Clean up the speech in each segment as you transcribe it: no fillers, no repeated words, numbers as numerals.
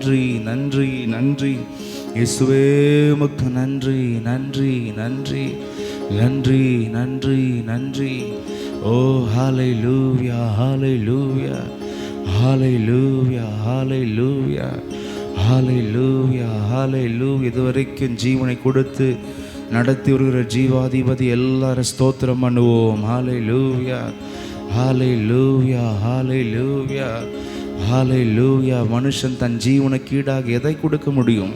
நன்றி நன்றி நன்றி இயேசுவே உமக்கு நன்றி நன்றி நன்றி நன்றி நன்றி நன்றி. ஓ ஹல்லேலூயா ஹல்லேலூயா ஹல்லேலூயா ஹல்லேலூயா ஹல்லேலூயா ஹல்லேலூயா. இதுவரைக்கும் ஜீவனை கொடுத்து நடத்தி வருகிற ஜீவாதிபதி எல்லாரும் ஸ்தோத்திரம் பண்ணுவோம். ஹல்லேலூயா ஹல்லேலூயா ஹல்லேலூயா ஹல்லேலூயா. மனுஷன் தன் ஜீவனுக்கு ஈடாக எதை கொடுக்க முடியும்?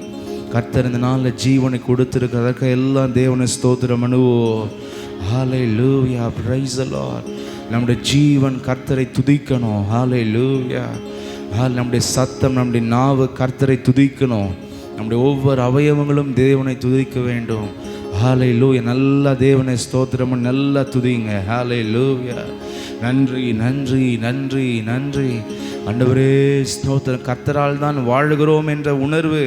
கர்த்தர் இந்த நாளில் ஜீவனை கொடுத்துருக்கிறதற்கு எல்லாம் தேவனை ஸ்தோத்திரம் பண்ணுவோம். ஹல்லேலூயா பிரைஸ் தி லார்ட். நம்முடைய ஜீவன் கர்த்தரை துதிக்கணும். ஹல்லேலூயா. நம்முடைய சத்தம், நம்முடைய நாவு கர்த்தரை துதிக்கணும். நம்முடைய ஒவ்வொரு அவயவங்களும் தேவனை துதிக்க வேண்டும். ஹல்லேலூயா. நல்லா தேவனை ஸ்தோத்திரம் நல்லா துதிங்க. ஹல்லேலூயா. நன்றி நன்றி நன்றி நன்றி ஆண்டவரே ஸ்தோத்திரம். கர்த்தரால் தான் வாழுகிறோம் என்ற உணர்வு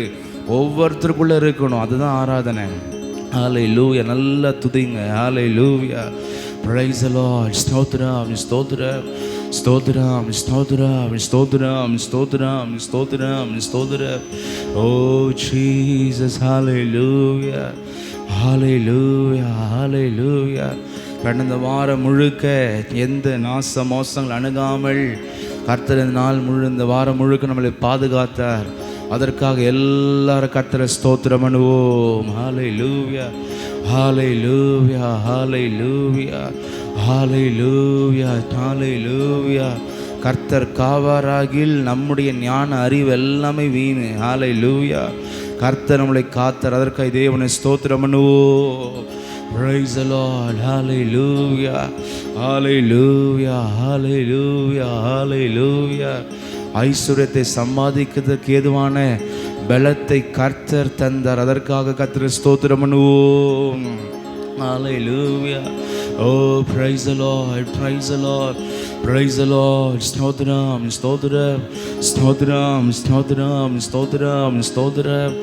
ஒவ்வொருத்தருக்குள்ளே இருக்கணும். அதுதான் ஆராதனை. ஹல்லேலூயா. நல்லா துதிங்க. ஹல்லேலூயா பிரைஸ் தி லார்ட். ஸ்தோத்திரம் ஸ்தோத்திரம் ஸ்தோத்திரம் ஸ்தோத்திரம் ஸ்தோத்திரம் ஸ்தோத்திரம் ஸ்தோத்திரம் ஸ்தோத்திரம். ஓ ஜீசஸ் ஹல்லேலூயா ஹல்லேலூயா ஹல்லேலூயா. கடந்த வாரம் முழுக்க எந்த நாச மோசங்கள் அணுகாமல் கர்த்தர் இந்த நாள் இந்த வாரம் முழுக்க நம்மளை பாதுகாத்தார். அதற்காக எல்லாரும் கர்த்தரை ஸ்தோத்திரம் பண்ணுவோம். ஹல்லேலூயா ஹல்லேலூயா ஹல்லேலூயா ஹல்லேலூயா ஹல்லேலூயா. கர்த்தர் காவாராகில் நம்முடைய ஞான அறிவு எல்லாமே வீணு. ஹல்லேலூயா. கர்த்தர் நம்மளை காத்தார். அதற்காக தேவனை ஸ்தோத்திரம் பண்ணுவோம். Praise the Lord. Hallelujah. Hallelujah. Hallelujah. Hallelujah. ஐஸ்வர்யத்தை சம்பாதிக்கிறதுக்கு ஏதுவான பலத்தை கர்த்தர் தந்தார். அதற்காக கர்த்தரை ஸ்தோத்திரம் பண்ணுவோம். Hallelujah. Oh, praise the Lord. Praise the Lord. Praise the Lord. ஸ்தோத்திரம் ஸ்தோத்திரம் ஸ்தோத்திரம் ஸ்தோத்திரம் ஸ்தோத்திரம் ஸ்தோத்திரம்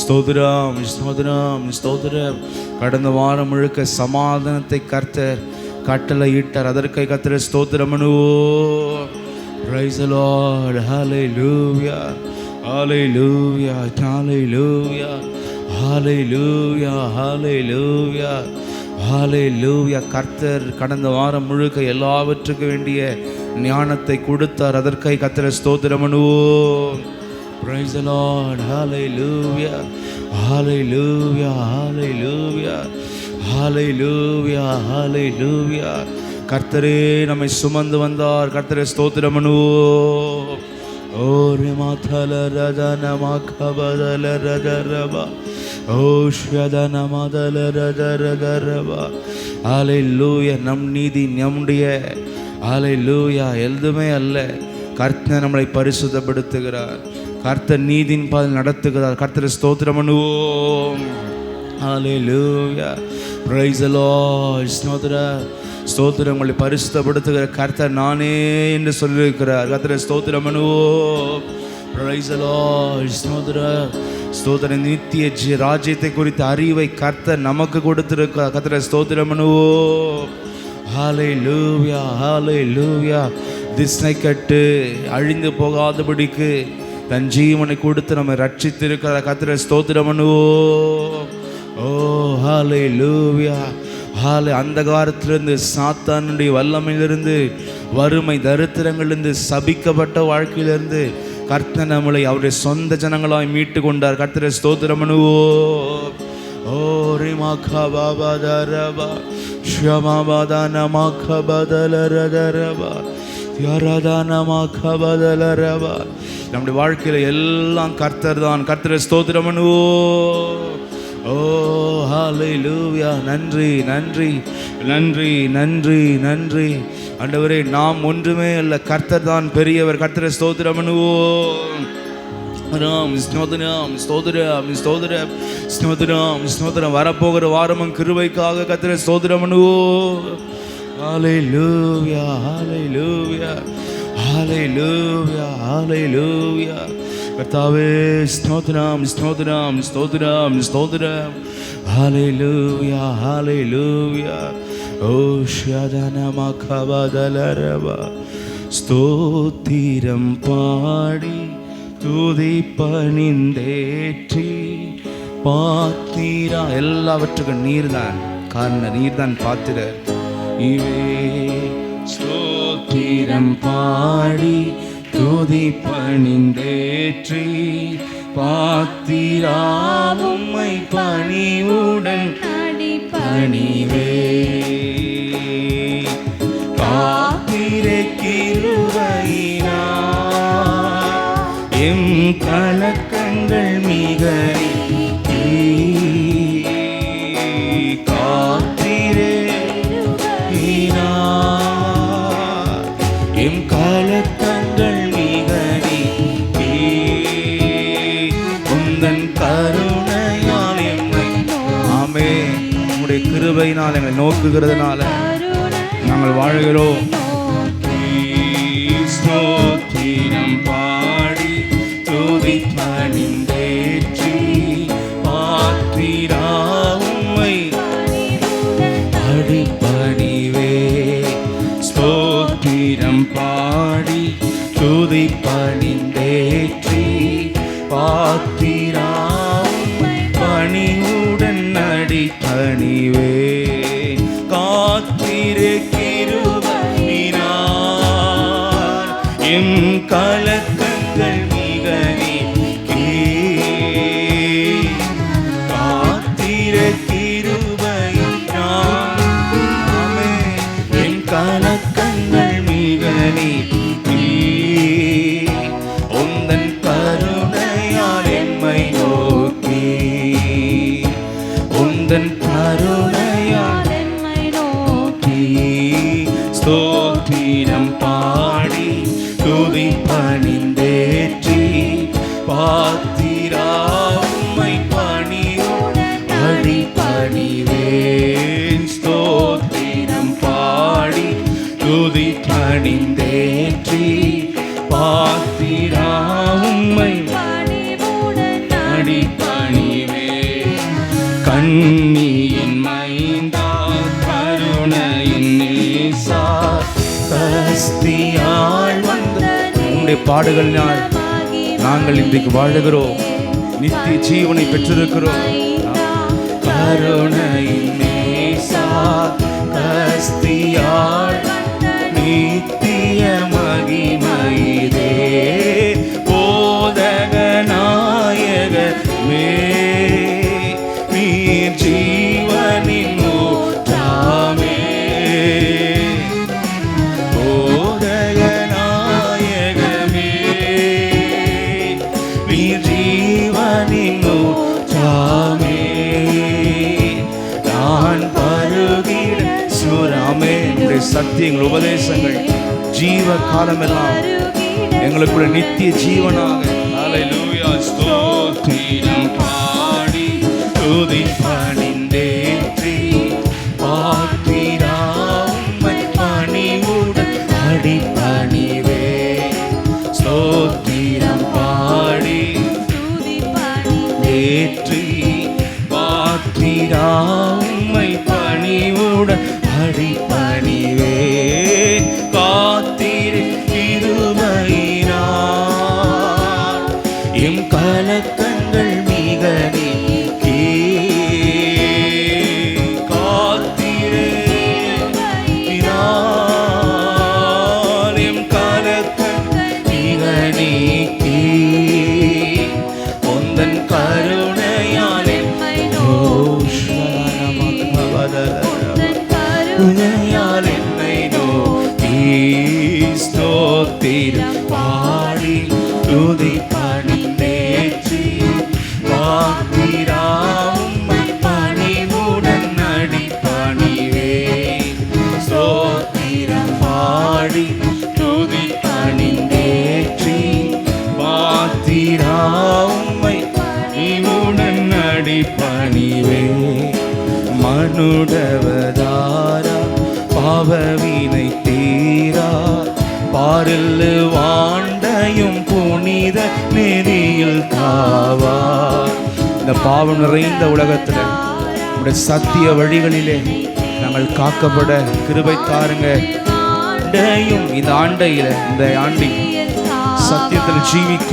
ஸ்தோத்திரம் ஸ்தோத்திரம் ஸ்தோத்திரம். கடந்த வாரம் முழுக்க சமாதானத்தை கர்த்தர் கட்டளை இட்டார். அதற்கை கர்த்தரை ஸ்தோத்திரம் பண்ணுவோம். Praise the Lord. Hallelujah. Hallelujah. Hallelujah. Hallelujah. Hallelujah. Hallelujah. கர்த்தர் கடந்த வாரம் முழுக்க எல்லாவற்றுக்கு வேண்டிய ஞானத்தை கொடுத்தார். அதற்கை கர்த்தரை ஸ்தோத்திரம் பண்ணுவோம். Praise the Lord. Hallelujah. Hallelujah. Hallelujah. Hallelujah. Hallelujah. கர்த்தரே நம்மை சுமந்து வந்தார். கர்த்தரை ஸ்தோத்திரம் பண்ணுவோம். ஓ ரிமாதல ரதன மகபதல ரதரபா ஓ ஷதன மதல ரதரதரபா. ஹல்லேலூயா. நம் நீதி நம்முடைய ஹல்லேலூயா எதுவுமே அல்ல. கர்த்தர் நம்மளை பரிசுத்தப்படுத்துகிறார். கர்த்தர் நீதியின் பாதையில் நடத்துகிறார். கர்த்தரை ஸ்தோத்திரம் பண்ணுவோம். ஹல்லேலூயா. Praise the Lord. ஸ்தோத்திரம் ஸ்தோத்திரம். உங்களை பரிசுத்தப்படுத்துகிற கர்த்தர் நானே என்று சொல்லியிருக்கிறார். கர்த்தரை ஸ்தோத்திரம் பண்ணுவோம். Price the Lord. ஸ்தோத்திரம் ஸ்தோத்திரம். நித்திய ராஜ்யத்தை குறித்த அறிவை கர்த்தர் நமக்கு கொடுத்திருக்கிறார். கர்த்தரை ஸ்தோத்திரம் பண்ணுவோம். ஹல்லேலூயா ஹல்லேலூயா. திசை கட்டு அழிந்து போகாதபடிக்கு தன் ஜீவனை கொடுத்து நம்மை ரட்சித்திருக்கிறார். கர்த்தரை ஸ்தோத்திரம் பண்ணுவோம். ஓ ஹல்லேலூயா. அந்தகாரத்திலிருந்து சாத்தானுடைய வல்லமையிலிருந்து வறுமை தரித்திரங்களிலிருந்து சபிக்கப்பட்ட வாழ்க்கையிலிருந்து கர்த்தர் நம்மளை அவருடைய சொந்த ஜனங்களாய் மீட்டு கொண்டார். கர்த்தரை ஸ்தோத்திரம் பண்ணுவோம். ஓ ரிமாகா பாபா தரபா ஷமாபாதா நமாகா பதலரதரபா யாராதா நமாகா பதலரபா. நம்முடைய வாழ்க்கையில் எல்லாம் கர்த்தர் தான். கர்த்தரை ஸ்தோத்திரம் பண்ணுவோம். ஓ ஹல்லேலூயா. நன்றி நன்றி நன்றி நன்றி நன்றி ஆண்டவரே. நாம் ஒன்றுமே அல்ல. கர்த்தர் தான் பெரியவர். கர்த்தரை ஸ்தோத்திரம் பண்ணுவோம். ஸ்தோத்திரம் ஸ்தோத்திரம் ஸ்தோத்திரம் ஸ்தோத்திரம் ஸ்தோத்திரம். வரப்போகிற வாரமும் கிருபைக்காக கர்த்தரை ஸ்தோத்திரம் பண்ணுவோம். ஹல்லேலூயா ஹல்லேலூயா ஹல்லேலூயா ஹல்லேலூயா. கர்த்தாவே ஸ்தோத்திரம் ஸ்தோத்திரம் ஸ்தோத்திரம் ஸ்தோத்திரம். ஹல்லேலூயா ஹல்லேலூயா. ஓ ஷதன மகபதலரபா. ஸ்தோத்திரம் பாடி துதி பணிந்தேற்றி பாத்திரா. எல்லாவற்றுக்கும் நீர்தான் காரணம், நீர்தான் பாத்திரர். இவே ஸ்தோத்திரம் பாடி துதி பணிந்தேற்றி பாத்திரா உம்மை பணிவுடன் பணிவே. காத்திரே கிருபையினார் எம் கலக்கங்கள் மிக காத்திரே எம் கலக்கங்கள் மிக உந்தன் கருணையால் எம்மை ஆமே உம்முடைய கிருபையினால் எங்களை நோக்குகிறதுனால நாங்கள் வாழ்கிறோம். ஸ்தோத்திரம் பாடி துதி பணிந்தேற்றி பாத்திரா உம்மை அடிபணிவே. ஸ்தோத்திரம் பாடி துதி பணிந்தேற்றி பாத்திரா உம்மை பணிவுடன் அடிபணிவே. காத்திரே கிருபையினார் எம் கலக்கங்கள் மிக நீக்கி. காத்திரே கிருபையினார் எம் கலக்கங்கள் மிக நீக்கி. உந்தன் கருணையால் எம்மை நோக்கி உந்தன் கருணையால் ஸ்தோத்திரம் பாடி துதி பணிந்தேற்றி பாத்திரா உம்மை பணிவுடன் அடிபணிவேன். ஸ்தோத்திரம் பாடி துதி பணிந்தேற்றி பாத்திரா உம்மை அடிபணிவேன். கண்ணியின் மைந்தா கருணையின் நேசா கஸ்தியால் வந்த உம்முடைய பாடுகளினால் நாங்கள் இன்றைக்கு வாழுகிறோம், நித்திய ஜீவனை பெற்றிருக்கிறோம். கருணையின் நேசா கஸ்தியால் நித்திய மகிமையிலே போதக நாயகமே நீர் ஜீவனின் ஊற்றாமே. போதக நாயகமே நீர் ஜீவனின் ஊற்றாமே. நான் பருகிட சுராமே உடைய சத்தியங்கள் உபதேசங்கள் ஜீவ காலமெல்லாம் எங்களுக்குள்ள நித்திய ஜீவனாக. ஹல்லேலூயா. ஸ்தோத்திரம் பாடி துதி பணிந்தேற்றி பாத்திரா உம்மை பணிவுடன் அடிபணிவே. ஸ்தோத்திரம் பாடி துதி பணிந்தேற்றி பாத்திரா உம்மை பணிவுடன் அடிபணிவே. காத்திரு கிருபையினார் எம் கலக்கங்கள் மிக நீக்கி. காத்திரே எம் கலக்கங்கள் மிக நீக்கி. உந்தன் கருணையால் எம்மை கருணையால் என்னை நோக்கி. ஸ்தோத்திரம் பாடி துதி பணிந்தேற்றி பாத்திரா உம்மை பணிவுடன் அடிபணிவே. ஸ்தோத்திரம் பாடி துதி பணிந்தேற்றி பாத்திரா உம்மை பணிவுடன் அடிபணிவே. மனுடவதாரா பாவவினை தீரா பாரில் வாண்டையும் புனித நெறியில் காவார். இந்த பாவம் நிறைந்த உலகத்தில் உடைய சத்திய வழிகளிலே நாங்கள் காக்கப்பட கிருபை தாருங்க. இந்த ஆண்டையில் இந்த ஆண்டி சத்தியத்தில் ஜீவிக்க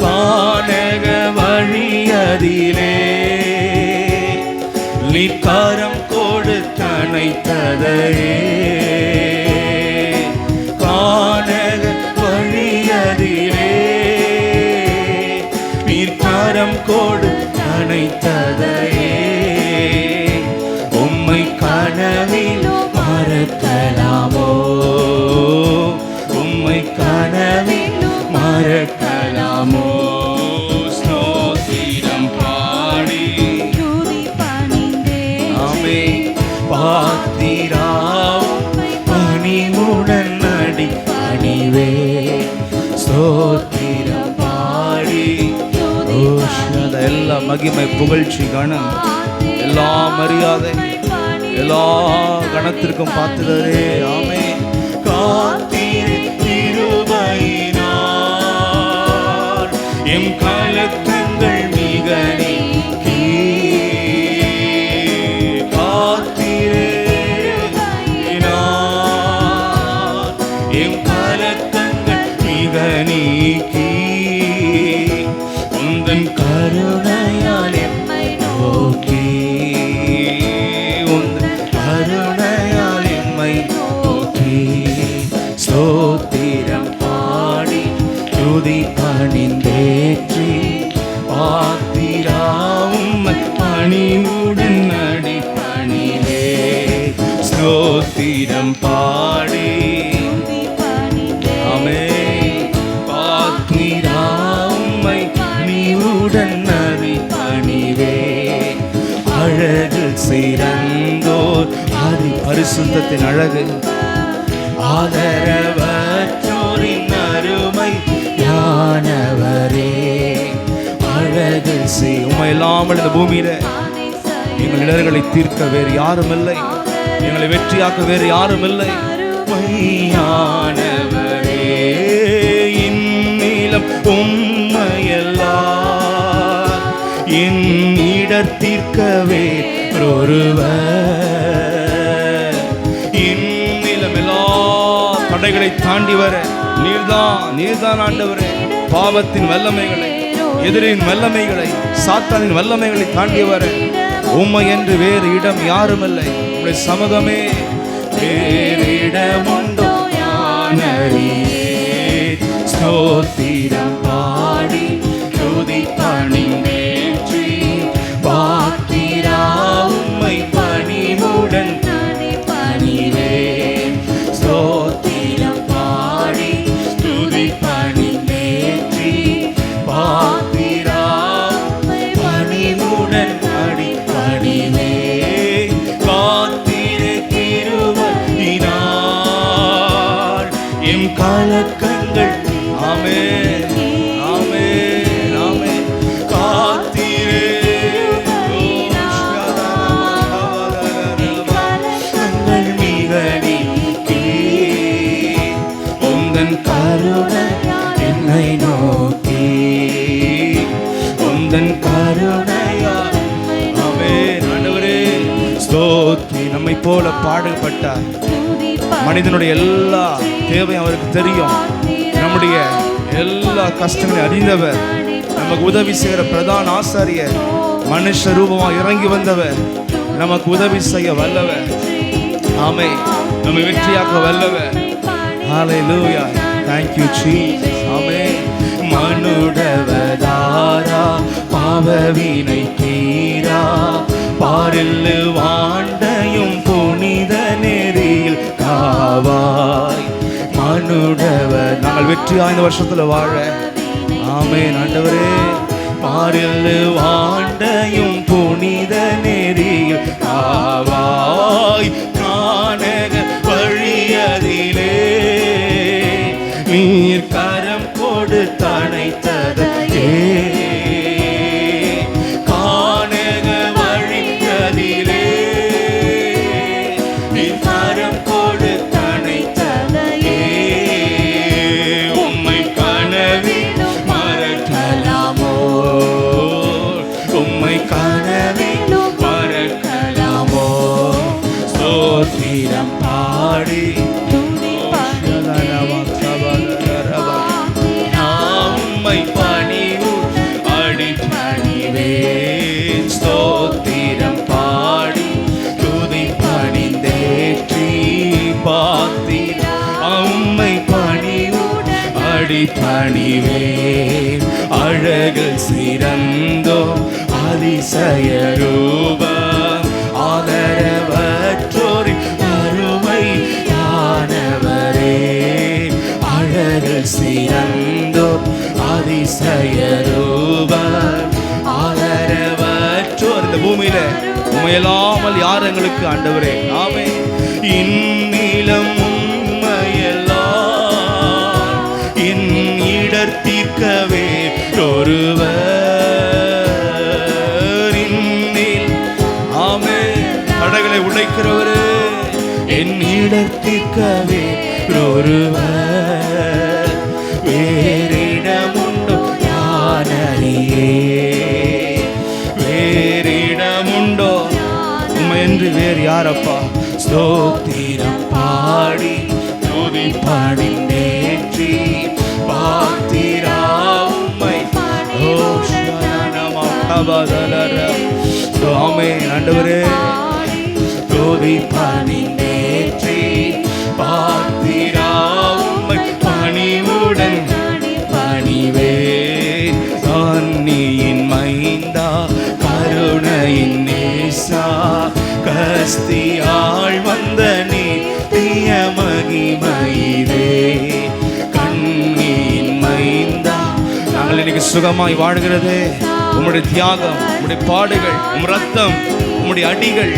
கானக வழியதிலே நீர்க்காரம் கொடுத்தணைத்ததையே கானக வழியதிலே நீர்க்காரம் கொடுத்தணைத்ததையே உம்மை கனவில் மறக்கலாமோ உம்மை கனவில் மறக்கலாமோ ஸ்தோத்திரம் பாடி ஆமே பாத்திரா பணிவுடன் அடி பணிவே ஸ்தோத்திரம் பாடி எல்லா மகிமை புகழ்ச்சி கணம் எல்லா மரியாதை எல்லா கணத்திற்கும் பார்த்துதரே ஆமே காத்தீர் திருபையினார் எம் கலக்கங்கள் மிக நீக்கி காத்தீரேனார் எம் கலக்கங்கள் மிக நீக்கி உந்தன் கருணையால் எம்மை நோக்கி கருணையால் எம்மை நோக்கி ஸ்தோத்திரம் பாடி துதி பணிந்தேற்றி பாத்திரா உம்மை பணிவுடன் அடி பணிவே ஸ்தோத்திரம் பாடி ஆமே பாத்திரா உம்மை பணிவுடன் அடி பணிவே அழகு சிறந்தோர் ஆதி பரிசுத்தத்தின் அழகு ஆதரவற்றோரின் அருமை யானவரே அழகு உம்மை இல்லாமல் இந்த பூமியில எங்கள் இடர்களை தீர்க்க வேறு யாரும் இல்லை எங்களை வெற்றியாக்க வேறு யாரும் இல்லை மையானவரே இந்நிலம் உம்மையெல்லாம் என் இடர்த்தீர்க்கவே ஒருவர் இந்நிலம் எல்லா தடைகளை தாண்டி வர நீர்தான் ஆண்டவரே பாவத்தின் வல்லமைகளை எதிரின் வல்லமைகளை சாத்தானின் வல்லமைகளை தாண்டி வர உம்மை என்று வேறு இடம் யாரும் இல்லை உம்முடைய சமூகமே வேறு இடம் உண்டோ ஸ்தோத்திரம் பாடி துதி பணிந்தேற்றி பாத்திரா உம்மை பணிவுடன் பணிவே ஸ்தோத்திரம் பாடி துதி பணிந்தேற்றி பாத்திரா பணிவுடன் அடி பணிவே காத்திரு கிருபையினால் எம் கலக்கங்கள் ஆமே ஆமே ஆமே காத்திரு கங்கள் மிக நீக்கி உந்தன் கருணை என்னை நோக்கி உந்தன் கருணையா ஆமே ஆண்டவரே ஸ்தோத்திரம் நம்மை போல பாடுபட்டார் மனிதனுடைய எல்லா தேவையும் அவருக்கு தெரியும் நம்முடைய எல்லா கஷ்டங்களையும் அறிந்தவர் நமக்கு உதவி செய்கிற பிரதான ஆசாரியர் மனுஷ ரூபமாக இறங்கி வந்தவர் நமக்கு உதவி செய்ய வல்லவர் ஆமே நம்மை வெற்றியாக்க வல்லவர் ஹல்லேலூயா thank you Jesus ஆமே மனுடவதாரா பாவவினை தீரா பாரில் வாண்டையும் புனித நெறியில் காவாய் மனுடவர் நாங்கள் வெற்றியா இந்த வருஷத்துல வாழ ஆமென் ஆண்டவரே பாரில் வாண்டையும் புனித நெறியில் காவாய் கானக வழியதிலே நீர் கரம் கொடுத்தணைத்ததையே கானக வழியதிலே நீர் கரம் கொடுத்தணைத்ததையே உம்மை கனவில் மறக்கலாமோ உம்மை கனவில் மறக்கலாமோ ஸ்தோத்திரம் பாடி அடிபணிவேன். அழகு சிறந்தோ அதிசய ரூபம் ஆதரவற்றோரின் அருமையானவரே. அழகு சிறந்தோ அதிசய ரூபம் ஆதரவற்றோர். இந்த பூமியில உண்மையில்லாமல் யார் எங்களுக்கு ஆண்டவரே? ஆமே. இந்நிலம் உண்மையெல்லாம் என் இடர் தீர்க்கவே ஒருவர். இன்னில் ஆமே. தடைகளை உடைக்கிறவரே, என் இடர் தீர்க்கவே ஒருவர். வேறிடமுண்டோ யானறியே, வேறிடமுண்டோ உம்மையன்று வேறு யாரப்பா? ஸ்தோத்திரம் பாடி துதி பாடி நேற்றி பாத்திரா உம்மை. ஆமே ஆண்டவரே. துதி பாடி நேற்றி பாத்திரா உம்மை பணிவுடன் பணிவேன். அன்னியின் மைந்தா கருணையின் நேசா கஸ்தியாள் வந்த நித்திய மகிமையிலே. கண்ணியின் மைந்தா நாங்கள் இன்னைக்கு சுகமாய் வாழ்கிறது உம்முடைய தியாகம், உம்முடைய பாடுகள், உம் ரத்தம், உம்முடைய அடிகள்.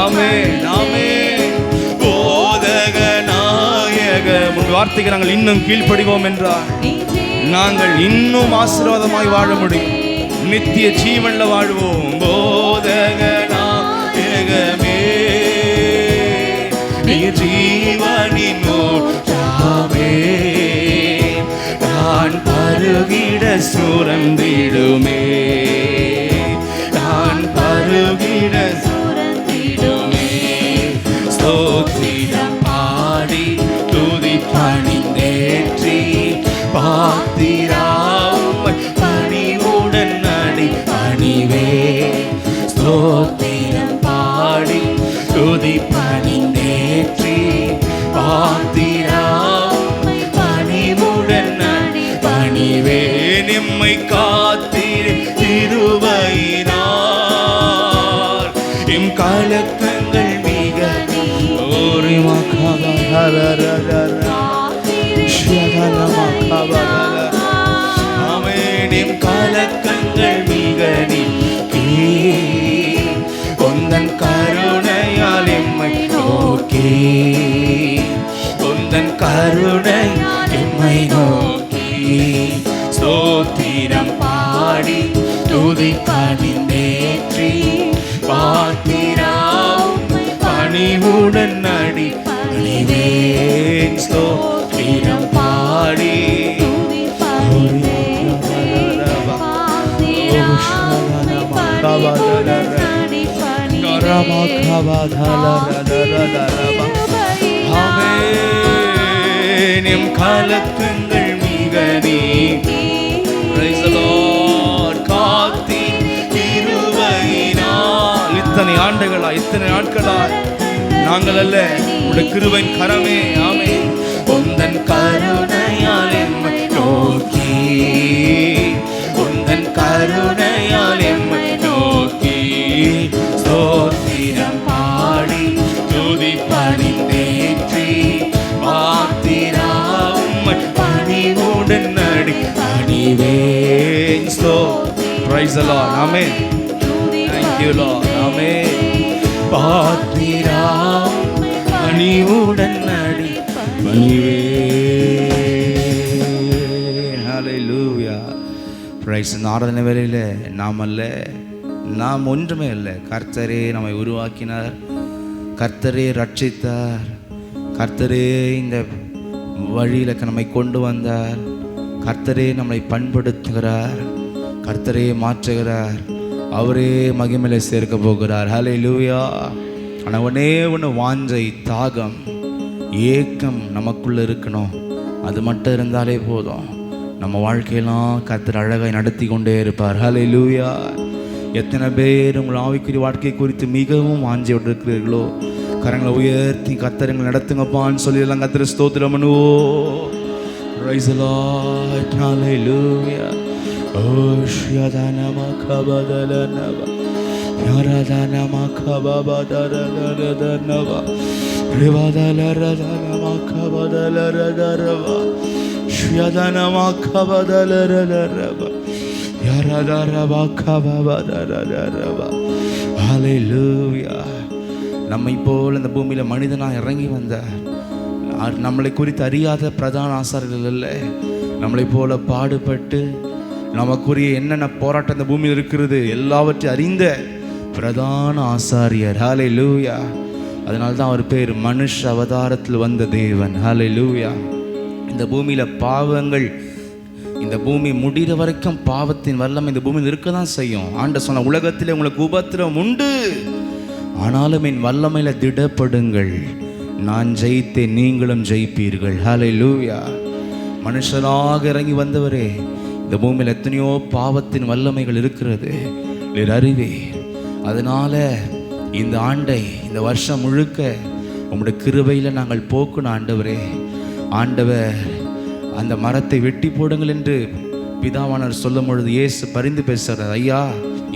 ஆமே ஆமே. போதக நாயக உன் வார்த்தைக்கு நாங்கள் இன்னும் கீழ்ப்படிவோம் என்றார் நாங்கள் இன்னும் ஆசீர்வாதமாய் வாழ முடியும், நித்திய ஜீவன்ல வாழ்வோம். போதக நாயகமே நீ ஜீவனின் ஊற்றாவே, நான் பருகிட சுரந்திடுமே, நான் பருகிட சுரந்திடுமே. ஸ்தோத்திரம் பாடி துதி பணிந்தேற்றி பாத்திரா உம்மை பணிவுடன் அடி பணிவேன். ஸ்தோத்திரம் பாடி துதி பணிந்தேற்றி பாத்திரா உம்மை பணிவுடன் அடி பணிவேன். எம்மை காத்திரு திருவையினார் எம் கலக்கங்கள் மிக ஆமென். கலக்கங்கள் மிக நீக்கி உந்தன் கருணையால் எம்மை நோக்கி, உந்தன் கருணை எம்மை நோக்கி. ஸ்தோத்திரம் பாடி துதி பணிந்தேற்றி பாத்திரா உம்மை பணிவுடன் அடி பணிவேன். ஸ்தோத்திரம் பாடி கலக்கங்கள் மிக நீக்கி காத்தி திருவையினால். இத்தனை ஆண்டுகளா, இத்தனை நாட்களா நாங்கள் அல்ல, உடைய கிருபையின் கரமே. ஆமே. உந்தன் கருணையால் எம்மை நோக்கி, உந்தன் கருணையால் எம்மை நோக்கி. ஸ்தோத்திரம் பாடி துதி பணிந்தேற்றி பாத்திரா உம்மை பணிவுடன் அடி பணிவேன். Praise the Lord. Amen. Thank you Lord. Amen. Patra உம்மை பணிவுடன் அடி பணிவேன். Hallelujah. Praise. இந்த ஆராதனை வேளையில நாம் அல்ல, நாம் ஒன்றுமே இல்லை. கர்த்தரே நம்மை உருவாக்கினார், கர்த்தரே ரட்சித்தார், கர்த்தரே இந்த வழியில் நம்மை கொண்டு வந்தார், கர்த்தரே நம்மை பண்படுத்துகிறார், கர்த்தரே மாற்றுகிறார், அவரே மகிமையிலே சேர்க்க போகிறார். ஹல்லேலூயா. ஆனால் ஒன்னே ஒன்று வாஞ்சை, தாகம், ஏக்கம் நமக்குள்ளே இருக்கணும். அது மட்டும் இருந்தாலே போதும், நம்ம வாழ்க்கையெல்லாம் கர்த்தர் அழகாய் நடத்தி கொண்டே இருப்பார். ஹல்லேலூயா. எத்தனை பேர் உங்கள் ஆவிக்குரிய வாழ்க்கை குறித்து மிகவும் வாஞ்சையோடு இருக்கிறீர்களோ, கரங்களை உயர்த்தி கர்த்தர் எங்களை நடத்துங்கப்பான்னு சொல்லிடலாம். கர்த்தர் ஸ்தோத்திரம் பண்ணுவோம். Praise the Lord. Hallelujah. Oh, Shadana Makabadala Nava. Yaradana Makababadara Nava. Rivadala Radana Makabadala Radarava. Shadana Makabadala Radarava. Yaradara Makababadara. Hallelujah. நம்மை போல் இந்த பூமியில் மனிதனாக இறங்கி வந்தார். நம்மளை குறித்து அறியாத பிரதான ஆசாரியர்கள் இல்லை, நம்மளை போல பாடுபட்டு நமக்குரிய என்னென்ன போராட்டம் இந்த பூமியில் இருக்கிறது எல்லாவற்றையும் அறிந்த பிரதான ஆசாரியர். ஹல்லேலூயா. அதனால தான் அவர் பேர் மனுஷ அவதாரத்தில் வந்த தேவன். ஹல்லேலூயா. இந்த பூமியில் பாவங்கள், இந்த பூமி முடிகிற வரைக்கும் பாவத்தின் வல்லமை இந்த பூமியில் இருக்க தான் செய்யும். ஆண்டவர் சொன்ன உலகத்திலே உங்களுக்கு உபத்திரவம் உண்டு, ஆனாலும் என் வல்லமையில் திடப்படுங்கள், நான் ஜெயித்தேன், நீங்களும் ஜெயிப்பீர்கள். ஹல்லேலூயா. மனுஷனாக இறங்கி வந்தவரே, இந்த பூமியில் எத்தனையோ பாவத்தின் வல்லமைகள் இருக்கிறது, நீர் அறிவீர். அதனால இந்த ஆண்டை, இந்த வருஷம் முழுக்க உம்முடைய கிருபையில் நாங்கள் போக்கணும் ஆண்டவரே. ஆண்டவர் அந்த மரத்தை வெட்டி போடுங்கள் என்று பிதாவானவர் சொல்லும் பொழுது இயேசு பரிந்து பேசுகிறார். ஐயா,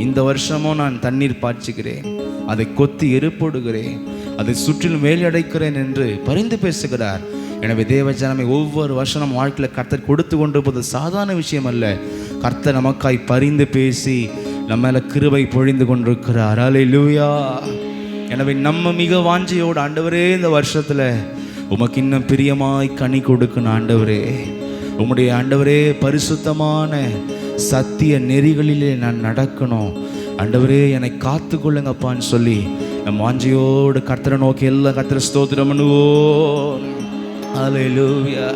இந்த வருஷமும் நான் தண்ணீர் பாய்ச்சுகிறேன், அதை கொத்தி எருப்போடுகிறேன், அதை சுற்றிலும் வேலையடைக்கிறேன் என்று பரிந்து பேசுகிறார். எனவே தேவ ஜனமே, ஒவ்வொரு வருஷம் நம்ம வாழ்க்கையில் கர்த்தர் கொடுத்து கொண்டு போது சாதாரண விஷயம் அல்ல. கர்த்தர் நமக்காய் பரிந்து பேசி நம்ம மேல கிருபை பொழிந்து கொண்டிருக்கிறார். ஹல்லேலூயா. எனவே நம்ம மிக வாஞ்சையோடு, ஆண்டவரே இந்த வருஷத்துல உமக்கு இன்னும் பிரியமாய் கனி கொடுக்கணும் ஆண்டவரே. உம்முடைய ஆண்டவரே பரிசுத்தமான சத்திய நெறிகளிலே நான் நடக்கணும் ஆண்டவரே, என்னை காத்து கொள்ளுங்கப்பான்னு சொல்லி நம் வாஞ்சையோடு கர்த்தரை நோக்கி எல்லாம் கர்த்தரை ஸ்தோத்திரம் பண்ணுவோம். ஹல்லேலூயா.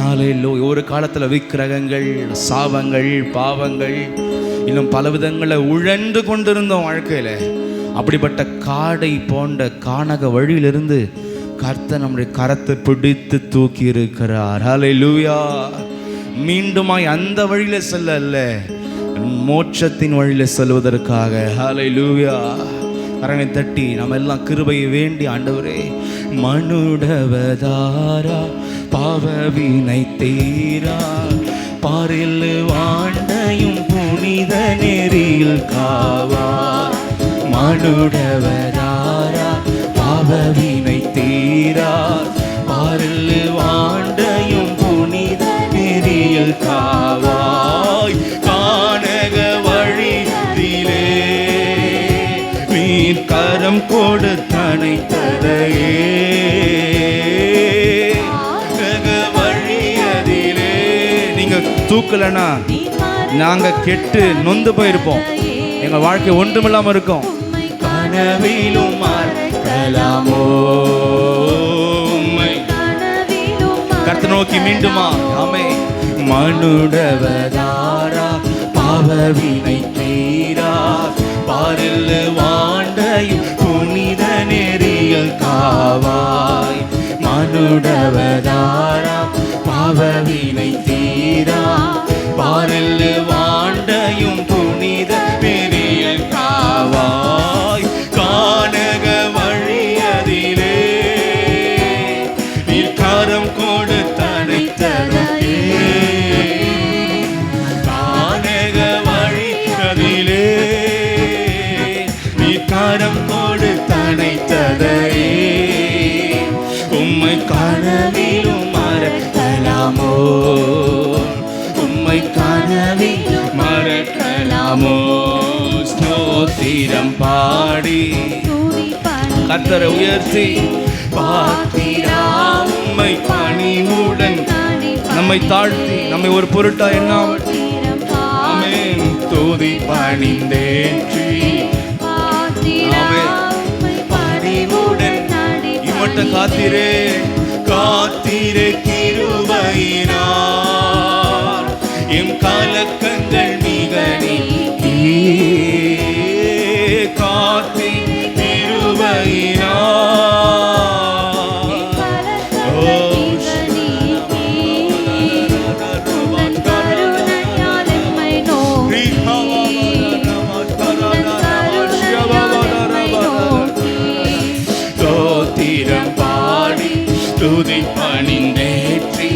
ஹல்லேலூயா. ஒரு காலத்தில் விக்கிரகங்கள், சாபங்கள், பாவங்கள், இன்னும் பல விதங்களை உழன்று கொண்டிருந்தோம் வாழ்க்கையில். அப்படிப்பட்ட காடை போன்ற கானக வழியிலிருந்து கர்த்தர் நம்முடைய கரத்தை பிடித்து தூக்கி இருக்கிறார். ஹல்லேலூயா. மீண்டுமாய் அந்த வழியில செல்ல அல்ல, மோட்சத்தின் வழியில செல்வதற்காக. ஹல்லேலூயா. கரங்களை தட்டி நம்ம எல்லாம் கிருபையை வேண்டி, ஆண்டவரே மனுடவதாரா பாவவினை தீரா பாரில் வாண்டையும் புனித நெறியில் காவா. மனுடவதாரா பாவவினை தீரா பாரில் வாண்டையும் புனித நெறியில் காவாய். கானக வழியிலே நீர் கரம் கொடுத்தனை தரையே, வழியதிலே நீங்க தூக்கலனா நாங்க கெட்டு நொந்து போயிருப்போம், எங்க வாழ்க்கை ஒன்றுமில்லாம இருக்கும். கனவிலும் மறக்கலாமோ கர்த்தரை நோக்கி மீண்டுமா? ஆமே. மனுடவதாரா பாவவினை தீரா பாரில் வாண்டையும் புனித நெறியில் காவாய். மனுடவதாரா பாவவினை தீரா பாரில் வாண்டையும் புனித நெறியில் காவாய். கானக வழியதிலே நீர் கரம் கொடுத்தனை தரையே, கானக வழியதிலே நீர் கரம் கொடுத்தனை தரையே. உம்மை கனவிலும் மறக்கலாமோ, உம்மை கனவிலும் மறக்கலாமோ. ஸ்தோத்திரம் பாடி கர்த்தரை உயர்த்தி பாத்திரா உம்மை பணிவுடன் நம்மை தாழ்த்தி நம்மை ஒரு பொருட்டா எண்ணாமல் ஆமென் துதி பணிந்தேற்றி ஆமென் பணிவுடன் இம்மட்டும் காத்திரே காத்திரே கிருபையினார் எம் கலக்கங்கள் மிக நீக்கி. காத்தி கிருபையினார் ஸ்தோத்திரம் பாடி துதி பணிந்தேற்றி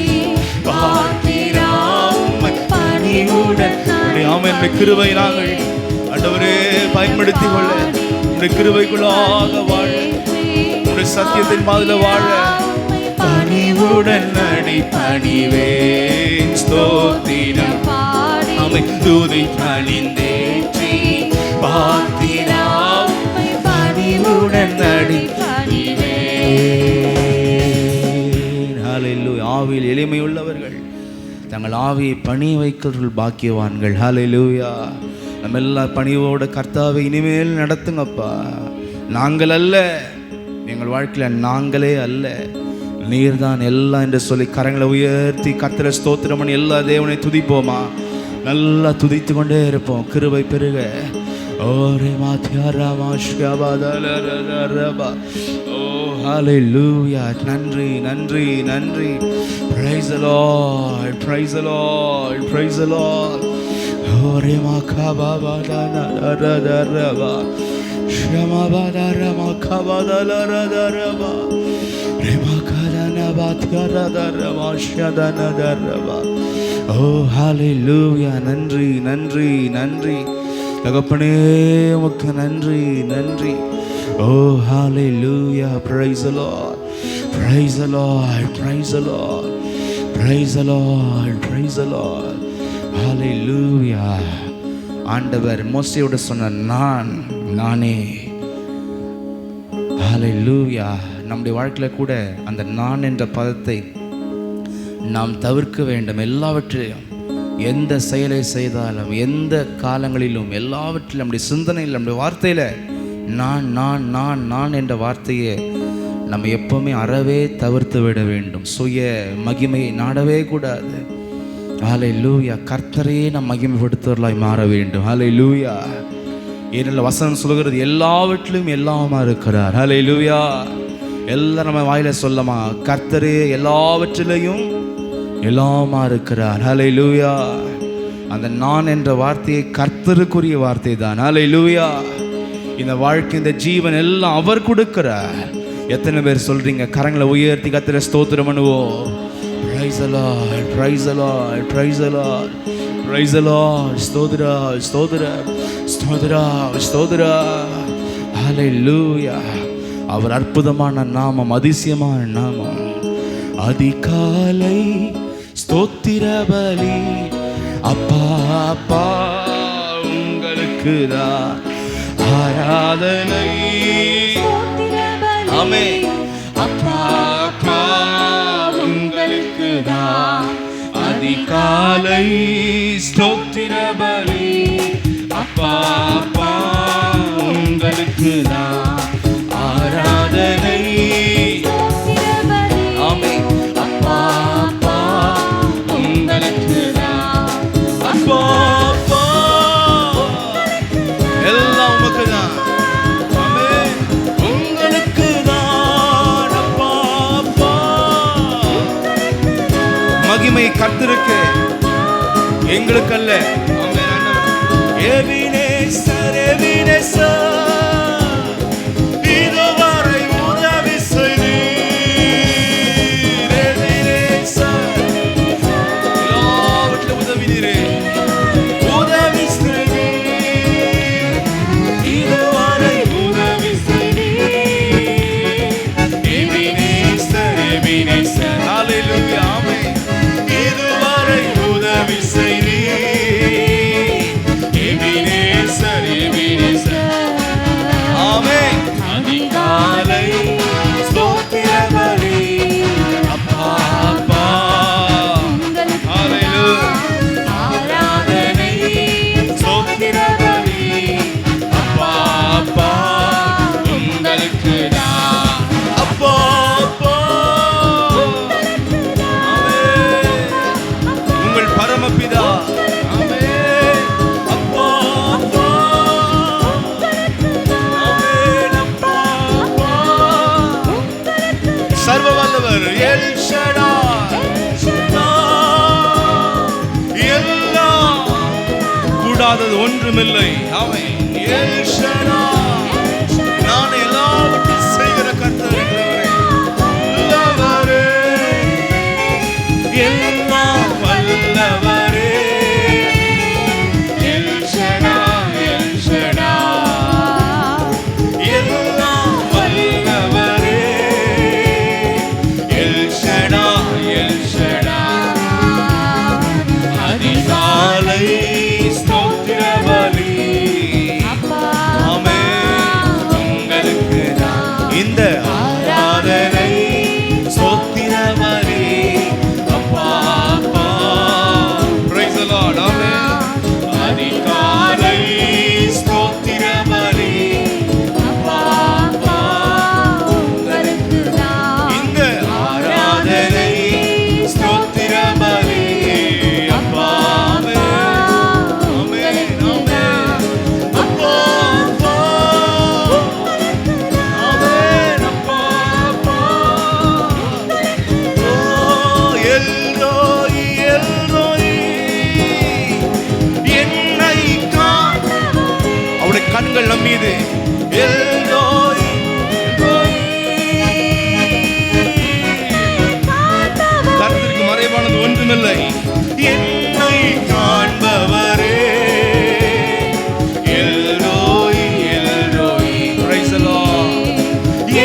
பணிவுடன் ஆமென் கிருபை நாங்கள் ஆண்டவரே பயன்படுத்திக் கொள்ள உடைய கிருபைக்குள்ளாக வாழ உடைய சத்தியத்தின் பாதையில வாழ பணிவுடன் நடி பணிவேன் ஸ்தோத்திரம் ஆமென் துதி பணிந்தேற்றி பாத்திரம் பணிவுடன் நடி பணிவேன். ஹல்லேலூயா. ஆவியில் எளிமையுள்ளவர்கள் தங்கள் ஆவியை பணிய வைக்கிறவர்கள் பாக்கியவான்கள். ஹல்லேலூயா. நம்ம எல்லா பணிவோட கர்த்தாவை இனிமேல் நடத்துங்கப்பா. நாங்கள் அல்ல, எங்கள் வாழ்க்கையில் நாங்களே அல்ல, நீர்தான் எல்லாம் என்று சொல்லி கரங்களை உயர்த்தி கர்த்தரை ஸ்தோத்திரம் பண்ணி எல்லா தேவனை துதிப்போமா. நல்லா துதித்து கொண்டே இருப்போம். கிருபை பெருக. ஓ ஹல்லேலூயா. நன்றி நன்றி நன்றி. Praise the Lord, praise the Lord, praise the Lord. Ore makababa da da da ba shama ba da ra makabada la da ba re makada na ba da da ba shada na da ba. Oh hallelujah. நன்றி நன்றி நன்றி தகப்பனே, உமக்கு நன்றி நன்றி. Oh hallelujah. Praise the Lord, praise the Lord, praise the Lord, praise the Lord, praise the Lord. ஹல்லேலூயா. ஆண்டவர் மோசேயோடு சொன்ன நானே. ஹல்லேலூயா. நம்முடைய வாழ்க்கையில் கூட அந்த நான் என்ற பதத்தை நாம் தவிர்க்க வேண்டும். எல்லாவற்றிலும் எந்த செயலை செய்தாலும் எந்த காலங்களிலும் எல்லாவற்றிலும் நம்முடைய சிந்தனையில் நம்முடைய வார்த்தையில் நான் நான் நான் நான் என்ற வார்த்தையை நம்ம எப்பவுமே அறவே தவிர்த்து விட வேண்டும். சுய மகிமையை நாடவே கூடாது. ஹல்லேலூயா. கர்த்தரையே நாம் மகிமைப்படுத்துவர்களாய் மாற வேண்டும். ஹல்லேலூயா. ஏனென்றால் வசனம் சொல்கிறது எல்லாவற்றிலும் எல்லாமா இருக்கிறார். ஹல்லேலூயா. எல்லாம் நம்ம வாயில சொல்லமா, கர்த்தரே எல்லாவற்றிலையும் எல்லாமா இருக்கிறார். ஹல்லேலூயா. அந்த நான் என்ற வார்த்தையை கர்த்தருக்குரிய வார்த்தை தான். ஹல்லேலூயா. இந்த வாழ்க்கை இந்த ஜீவன் எல்லாம் அவர் கொடுக்கிறார். எத்தனை பேர் சொல்றீங்க? கரங்களை உயர்த்தி கர்த்தரை ஸ்தோத்திரம் பண்ணுவோம். Praise the Lord, praise the Lord, praise the Lord, praise the Lord. ஸ்தோத்திரா ஸ்தோத்திரா ஸ்தோத்திரா ஸ்தோத்திரா. ஹல்லேலூயா. அவர் அற்புதமான நாமம், அதிசயமான நாமம். அதிகாலை ஸ்தோத்திர பலி அப்பா அப்பா உங்களுக்கு தான் ஆராதனை. ஆமென். அப்பா அப்பா உங்களுக்கு தான் அதிகாலை ஸ்தோத்திர பலி அப்பா அப்பா உங்களுக்கு தான் ஆராதனை. ஆமென். அப்பா அப்பா உங்களுக்கு தான் அப்பா அப்பா எல்லாம் உமக்கு தான். ஆமென். உங்களுக்கு தான் அப்பா அப்பா. மகிமை கர்த்தருக்கு, எங்களுக்கு அல்ல. எபினேசர் எபினேசர் இதுவரை உதவி செய்தீர். எபினேசர் எல்லாவற்றிலும் உதவினீரே, உதவி செய்தீர். இதுவரை உதவி செய்தீர். Ebenezer Ebenezer. ஹல்லேலூயா. ஆமென். இதுவரை உதவி செய்தீர். Ebenezer Ebenezer. ஆமென். அதிகாலை ஸ்தோத்திர பலி அப்பா அப்பா. ஹல்லேலூயா. ஆராதனை ஸ்தோத்திர பலி அப்பா அப்பா உங்களுக்கு தான் அப்பா அப்பா. ஆமென். உங்கள் பரமபிதா. ஆமென். அப்பா அப்பா. ஆமென். அப்பா அப்பா. சர்வ வல்லவர் எல் ஷடாய். எல்லாம் கூடாதது ஒன்றுமில்லை. ஆமென். El Shaddai. நான் எல்லாவற்றையும் செய்கிற கர்த்தர் வல்லவரே, எல்லாம் வல்லவரே. அதிகாலை ஸ்தோத்திர பலி. ஆமென். உங்களுக்கு இந்த ஆராதனை ஸ்தோத்திர பலி. அப்பா அப்பா. Praise the Lord. ஆமென். அதிகாலை ஸ்தோத்திர பலி. அப்பா அப்பா. உங்களுக்கு இந்த ஆராதனை ஸ்தோத்திர பலி. அப்பா கண்கள் நம்மீது எல்லோய் கர்த்தருக்கு மறைவானது ஒன்றுமில்லை. என்னை காண்பவரே எல்லோய் எல்லோய். Praise the Lord.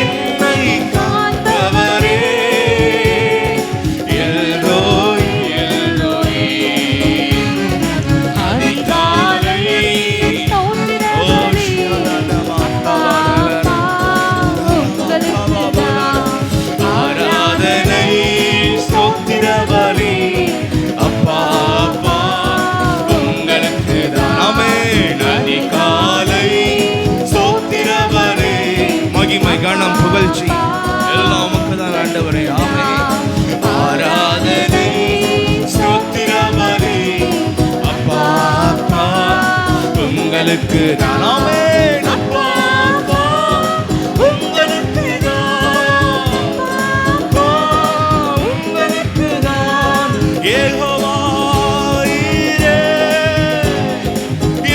என்னை காண்பவரே எல்லோய் எல்லோய். அதிகாலை கணம் புகழ்ச்சி எல்லாம் உமக்குதான் ஆண்டவரே. ஆமென். ஆராதனை ஸ்தோத்திர பலி. அப்பா அப்பா உங்களுக்கு தான். ஆமென். அப்பா அப்பா உங்களுக்கு தான். அப்பா உங்களுக்கு தான். யெகோவா ஈரே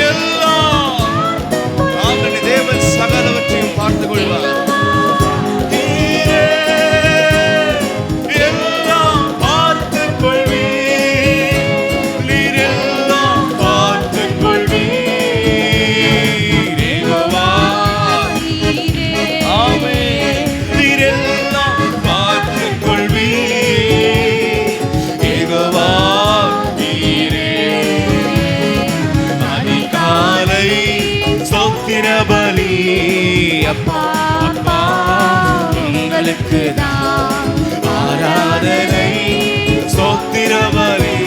எல்லாம். ஆமென். தேவன் சகலவற்றையும் பார்த்துக் கொள்வார். பலி. அப்பா அப்பா உங்களுக்கு தான் ஆராதனை ஸ்தோத்திர பலி.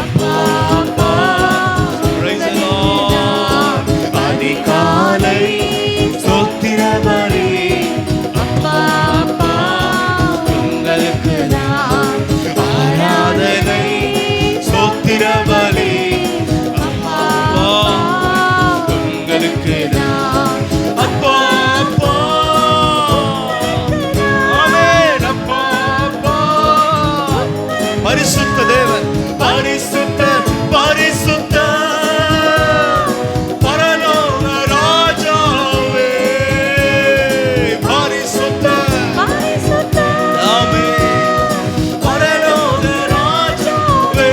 அப்பா அப்பா. Praise the Lord. அதிகாலை ஸ்தோத்திர பலி. அப்பா அப்பா உங்களுக்கு தான் ஆராதனை ஸ்தோத்திர பலி. அப்பா உங்களுக்கு தான். அப்பா அப்பா. ஆமென். அப்பா அப்பா. பரிசுத்த தேவன் பரிசுத்த பரிசுத்த பரலோக ராஜாவே பரிசுத்த பரிசுத்த. ஆமென். பரலோக ராஜாவே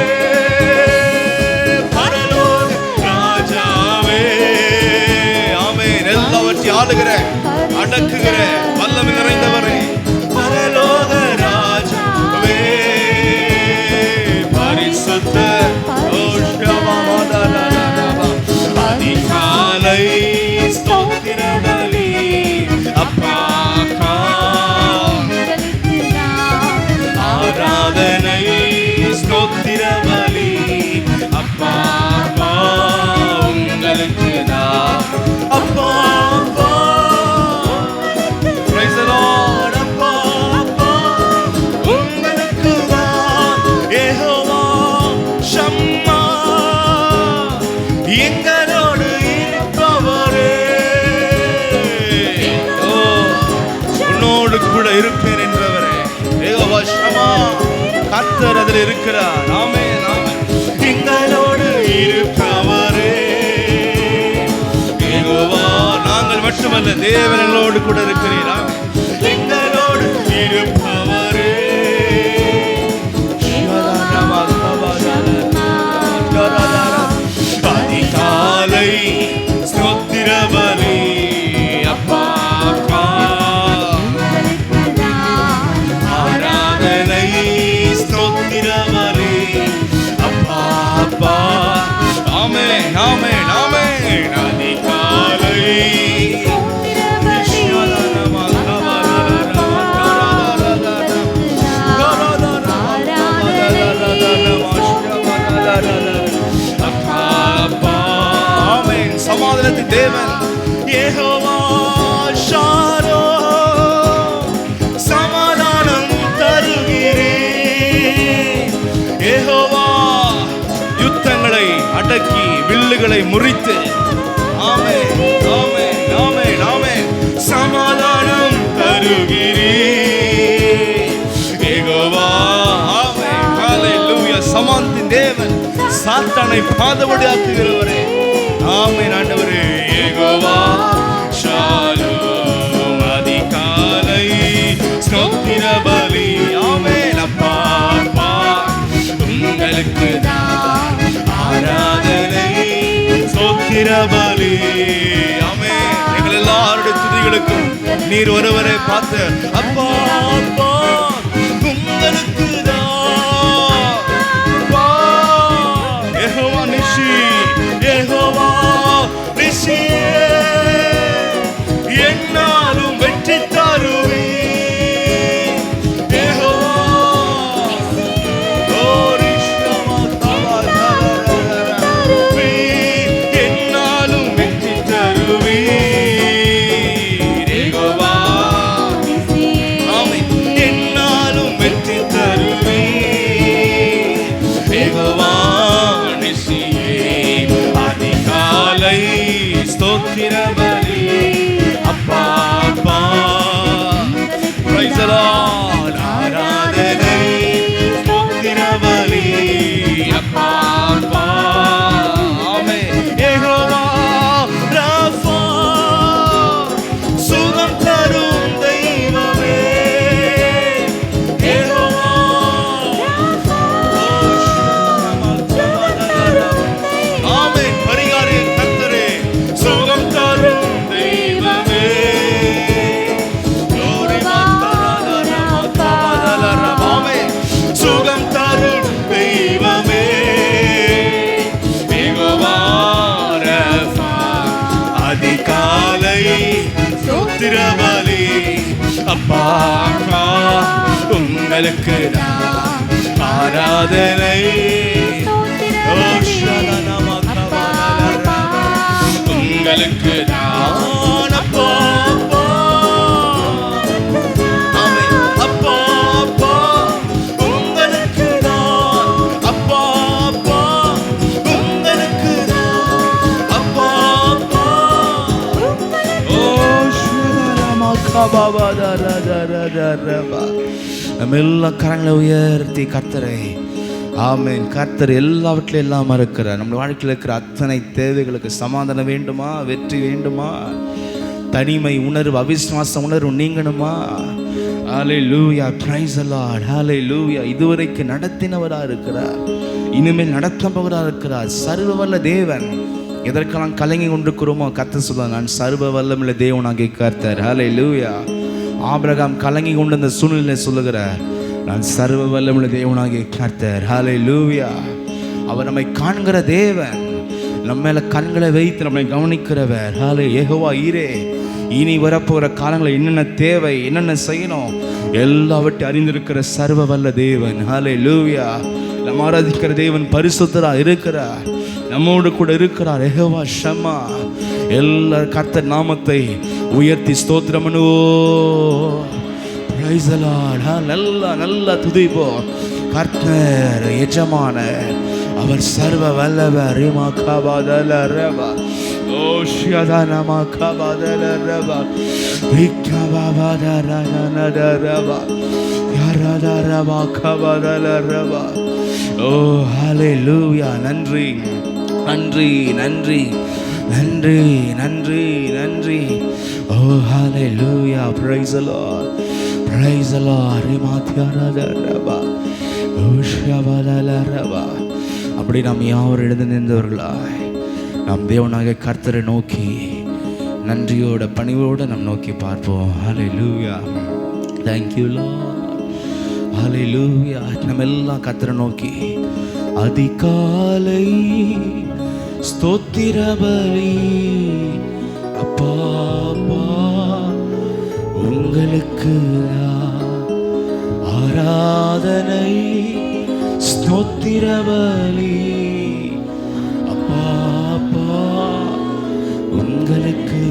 பரலோக ராஜாவே. ஆமென். எல்லாவற்றையும் ஆளுகிற அடக்குகிற வல்லமை நிறைந்தவரே பரலோக ராஜாவே பரிசுத்த. அதிகாலை ஸ்தோத்திர பலி. அப்பா அப்பா ஆராதனை ஸ்தோத்திர பலி. அப்பா அப்பா உங்களுக்கு தான். அப்பா அப்பா. Praise the Lord. அப்பா அப்பா உங்களுக்கு தான். யெகோவா ஷம்மா எங்களோடு இருப்பவரே. ஓ உன்னோடு கூட இருப்பேன் என்றவரே. யெகோவா ஷம்மா கர்த்தர் அதில் இருக்கிறார். ஆமென் ஆமென். எங்களோடு இருப்பவரே யெகோவா. நாங்கள் மட்டுமல்ல தேவன் எங்களோடு கூட இருக்கிறீர். எங்களோடு இருப்பவரே அதிகாலை ஸ்தோத்திர பலி. அப்பா அப்பா ஆராதனை ஸ்தோத்திர பலி. அப்பா அப்பா ஆமென் ஆமென். அதிகாலை ஆமென். சமாதானத்தின் தேவன் யெகோவா ஷாலோ, சமாதானம் தருகிறேன். யெகோவா யுத்தங்களை அடக்கி வில்லுகளை முறித்து, ஆமென் ஆமென் ஆமென் ஆமென், சமாதானம் தருகிறேன். யெகோவா ஆமென் ஹalleluya. சமாதானத்தின் தேவன், சாத்தானை பாதபடியாக்குகிறவரே, ஆமென் ஆண்டவரே. யெகோவா ஷாலோம். அதிகாலை ஸ்தோத்திர பலி, ஆமென் அப்பா அப்பா உங்களுக்கு தான் ஆராதனை ஸ்தோத்திர பலி, ஆமென். எங்கள் எல்லாருடைய துதிகளுக்கும் நீர் ஒருவரை பார்த்து அப்பா அப்பா உங்களுக்கு தான் அப்பா. யெகோவா நிஷி, யெகோவா நிஷி, என்னாலும் வெற்றி தருவே. ஸ்தோத்திர பலி அப்பா அப்பா. Praise the Lord. ஆராதனை ஸ்தோத்திர பலி அப்பா அப்பா. ஆமென். யெகோவா ராஃபா, சுகம் தரும் தெய்வமே. யெகோவா ஆமென். பரிகாரிய கர்த்தரே, சுகம் தரும் தெய்வமே. ஆமென். சுகம் தரும் தெய்வமே. யெகோவா ராஃபா, அதிகாலை ஸ்தோத்திர பலி அப்பா அப்பா உங்களுக்கு தான் ஆராதனை. உங்களுக்கு தான் அப்பா அப்பா. ஆமென் அப்பா அப்பா உங்களுக்கு தான் அப்பா அப்பா. உங்களுக்கு தான் அப்பா அப்பா. ஓ ஸ்வரமா கபாபா தரதரதரபா. நம்ம எல்லா கரங்களை உயர்த்தி கர்த்தரை, ஆமென். கர்த்தர் எல்லாவற்றிலும் எல்லாம் இருக்கிறார். நம்ம வாழ்க்கையில் இருக்கிற அத்தனை தேவைகளுக்கு சமாதானம் வேண்டுமா, வெற்றி வேண்டுமா, தனிமை உணர்வு, அவிசுவாச உணர்வு நீங்கணுமா, ஹalleluya, praise the Lord, hallelujah. இதுவரைக்கு நடத்தினவராக இருக்கிறார், இனிமேல் நடத்த போகிறார் இருக்கிறார். சர்வ வல்ல தேவன். எதற்கெல்லாம் கலங்கி கொண்டிருக்கிறோமோ கர்த்தர் சொல்றார், நான் சர்வ வல்லமுள்ள தேவனாகிய கர்த்தர். ஹalleluya. ஆபிரகாம் கலங்கி கொண்டு இந்த சூழ்நிலை சொல்லுகிறார், நான் சர்வ வல்லமுள்ள தேவனாகிய கர்த்தர். ஹalleluya. அவர் நம்மை காண்கிற தேவன், நம்ம மேல கண்களை வைத்து நம்மை கவனிக்கிறவர். யெகோவா ஈரே, இனி வரப்போகிற காலங்களில் என்னென்ன தேவை, என்னென்ன செய்யணும், எல்லாவற்றையும் அறிந்திருக்கிற சர்வ வல்ல தேவன். ஹalleluya. நம்ம ஆராதிக்கிற தேவன் பரிசுத்தரா இருக்கிறார், நம்மோடு கூட இருக்கிறார். யெகோவா ஷம்மா. எல்லா கர்த்தர் நாமத்தை உயர்த்தி ஸ்தோத்திரம் பண்ணுவோம். Praise the Lord. நல்லா துதிப்போம். கர்த்தர் எஜமான, அவர் சர்வ வல்லவர். ரிமாகாபாதலரபா, ஓஷியதனமாகாபாதலரபா, விக்கபாபாதரனதரபா, யரதரபாகாபாதலரபா. ஓ ஹalleluya. நன்றி நன்றி நன்றி நன்றி நன்றி நன்றி. ஓ ஹalleluya. Praise the Lord. Praise the Lord. அப்படி நாம் யாவர் எழுந்து நின்றவர்களாய் நாம் தேவனாக கர்த்தரை நோக்கி நன்றியோட பணிவோடு நாம் நோக்கி பார்ப்போம். ஹalleluya. Thank you Lord. ஹalleluya. நம்ம எல்லாம் கர்த்தரை நோக்கி அதிகாலை ஸ்தோத்திர பலி அப்பா அப்பா உங்களுக்கு ஆராதனை. ஸ்தோத்திர பலி அப்பா அப்பா உங்களுக்கு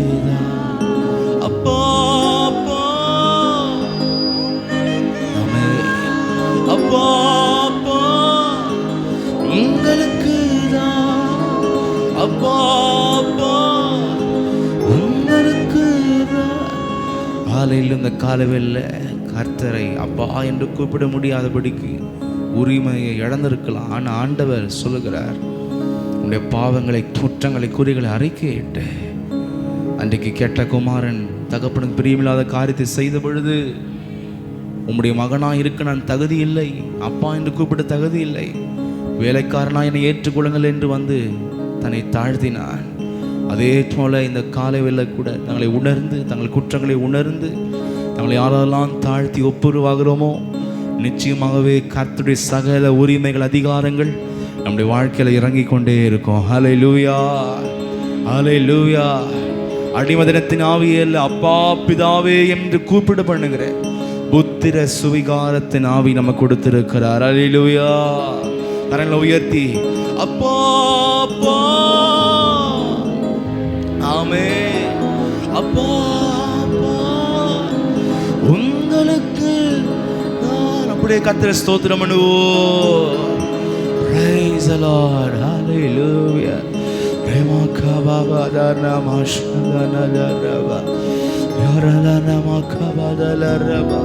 அப்பா அப்பா அப்பா அப்பா உங்களுக்கு அப்பா அப்பா உங்களுக்கு காலையில் இந்த காலவெல்ல கர்த்தரை அப்பா என்று கூப்பிட முடியாதபடிக்கு உரிமையை இழந்திருக்கலாம். ஆனால் ஆண்டவர் சொல்லுகிறார், உன்னுடைய பாவங்களை குற்றங்களை குறிகளை அறிக்கையிட்டு அன்றைக்கு கேட்ட குமாரன் தகப்பனுக்கு பிரியமில்லாத காரியத்தை செய்த பொழுது உம்முடைய மகனாக இருக்க நான் தகுதி இல்லை, அப்பா என்று கூப்பிட தகுதி இல்லை, வேலைக்காரனா என்னை ஏற்றுக்கொள்ளுங்கள் என்று வந்து தன்னை தாழ்த்தினான். அதே போல இந்த காலை வேளை கூட தங்களை உணர்ந்து தங்கள் குற்றங்களை உணர்ந்து தங்களை யாரெல்லாம் தாழ்த்தி ஒப்புருவாகிறோமோ நிச்சயமாகவே கர்த்தருடைய சகல உரிமைகள் அதிகாரங்கள் நம்முடைய வாழ்க்கையில் இறங்கி கொண்டே இருக்கும். ஹல்லேலூயா ஹல்லேலூயா. அடிமதனத்தின் ஆவியல்ல அப்பா பிதாவே என்று கூப்பிட பண்ணுகிற புத்திர சுவிகாரத்தின் ஆவி நம்ம கொடுத்திருக்கிறார். ஹல்லேலூயா. கரங்களை உயர்த்தி அப்பா அப்பா ஆமென் அப்பா அப்பா உங்களுக்கு நான் அப்படியே கர்த்தரை ஸ்தோத்திரம் பண்ணுவோம். Praise the Lord. Hallelujah. Remaka baba dana mashana daraba. Yarana makabadalaraba.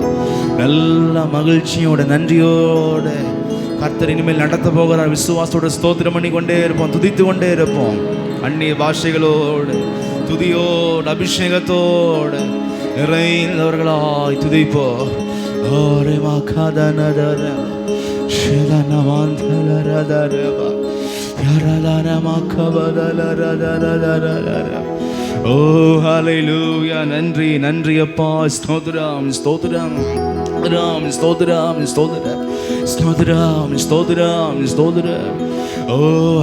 நல்ல மகிழ்ச்சியோட நன்றியோட கர்த்தர் இனிமேல் நடத்த போகிறார். விசுவாசத்தோட ஸ்தோத்திரம் பண்ணி கொண்டே இருப்போம், துதித்து கொண்டே இருப்போம். அந்நிய பாஷைகளோடு துதியோடு அபிஷேகத்தோடு நிறைந்தவர்களாய் துதிப்போம். ஓரே மாகாதனதரபா ஷேதனவாந்தலரதரபா யரதனமகபதலரதரதரதர. ஓ ஹல்லேலூயா. நன்றி நன்றி அப்பா. ஸ்தோத்திரம் ஸ்தோத்திரம் ராம் ஸ்தோத்திரம் ஸ்தோத்திரம் ஸ்தோத்திரம் ஸ்தோத்திரம் ஸ்தோத்திரம். ஓ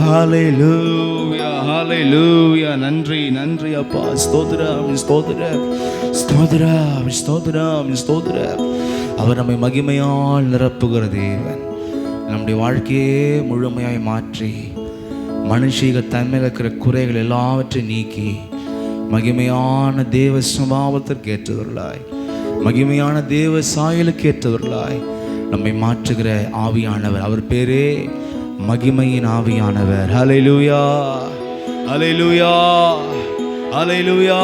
ஹல்லேலூயா ஹல்லேலூயா. நன்றி நன்றி அப்பா. ஸ்தோத்திரம் ஸ்தோத்திரம் ஸ்தோத்திரம் ஸ்தோத்திரம் ஸ்தோத்திரம். அவர் நம்மை மகிமையால் நிரப்புகிற தேவன். நம்முடைய வாழ்க்கையே முழுமையாய் மாற்றி மனுஷீக தன்மையில் இருக்கிற குறைகள் எல்லாவற்றையும் நீக்கி மகிமையான தேவ சுபாவத்திற்கு ஏற்றவர்களாய் மகிமையான தேவ சாயலுக்கு ஏற்றவர்களாய் நம்மை மாற்றுகிற ஆவியானவர். அவர் பேரே மகிமையின் ஆவியானவர். ஹல்லேலூயா ஹல்லேலூயா ஹல்லேலூயா.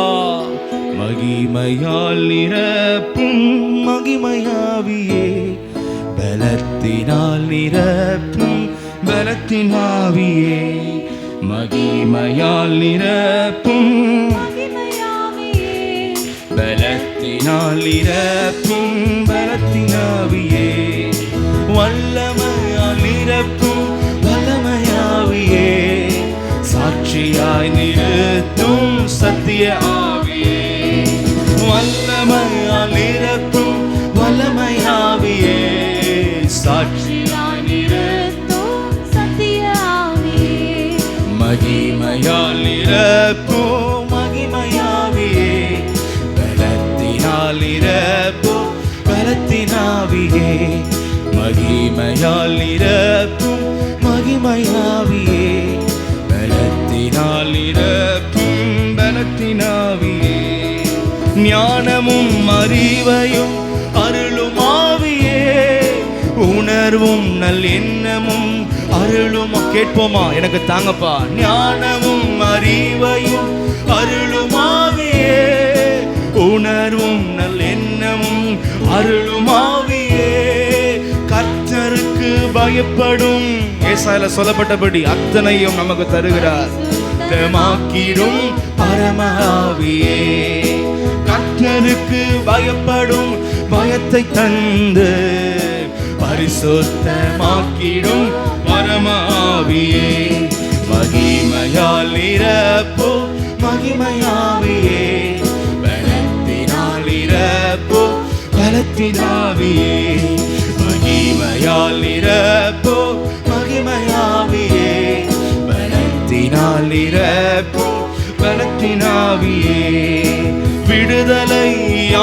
மகிமையால் நிரப்பும் மகிமையாவியே, பலத்தினால் நிரப்பும் பலத்தின் ஆவியே, மகிமையால் நிரப்பும் பலத்தினால் நிரப்பும் பலத்தின் ஆவியே, வல்லமையால் நிரப்பும் வல்லமையாவியே, சாட்சியாய் நிறுத்தும் சத்திய ஆவியே, வல்லமையால் நிரப்பும் வல்லமையாவியே, சாட்சியாய் நிறுத்தும் சத்திய ஆவியே, மகிமையால் நிரப்பும் மகிமையாவியே, பலத்தினால் நிரப்பும் பலத்தின் ஆவியே, மகிமையால் நிரப்பும் மகிமையாவியே, பலத்தினால் நிரப்பும் பலத்தின் ஆவியே, ஞானமும் அறிவையும் அருளும் ஆவியே, உணர்வும் நல் எண்ணமும் அருளும். கேட்போமா? எனக்கு தாங்கப்பா. ஞானமும் அறிவையும் அருளும் ஆவியே, உணர்வும் நல் எண்ணமும் அருளும் ஆவியே, கர்த்தருக்கு பயப்படும் ஏசாயால சொல்லப்பட்டபடி அத்தனையும் நமக்கு தருகிறார். மாக்கிடும் பரம ஆவியே, கர்த்தருக்கு பயப்படும் பயத்தை தந்து பரிசுத்தமாக்கிடும் பரம ஆவியே, மகிமையால் நிரப்பு மகிமையாவியே, பலத்தினால் நிரப்பு பலத்தின் ஆவியே, மகிமையால் நிரப்பு மகிமையாவியே, பலத்தினால் பலத்தின் ஆவியே, விடுதலை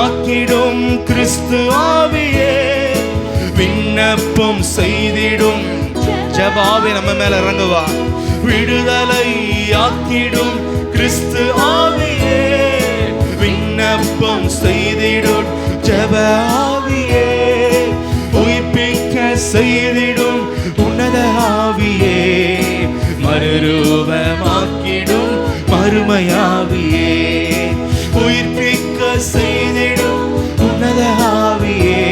ஆக்கிடும் கிறிஸ்து ஆவியே, விண்ணப்பம் செய்திடும் ஜெபாவே நம்ம மேல இறங்குவா. விடுதலை ஆக்கிடும் கிறிஸ்து ஆவியே, விண்ணப்பம் செய்திடும் ஜெப ஆவியே, உயிர்ப்பிக்க செய்திடும் உன்னத ஆவியே, மறுரூபமாக்கிடும் மறுமையாவியே, உயிர்ப்பிக்க செய்திடும் உன்னத ஆவியே,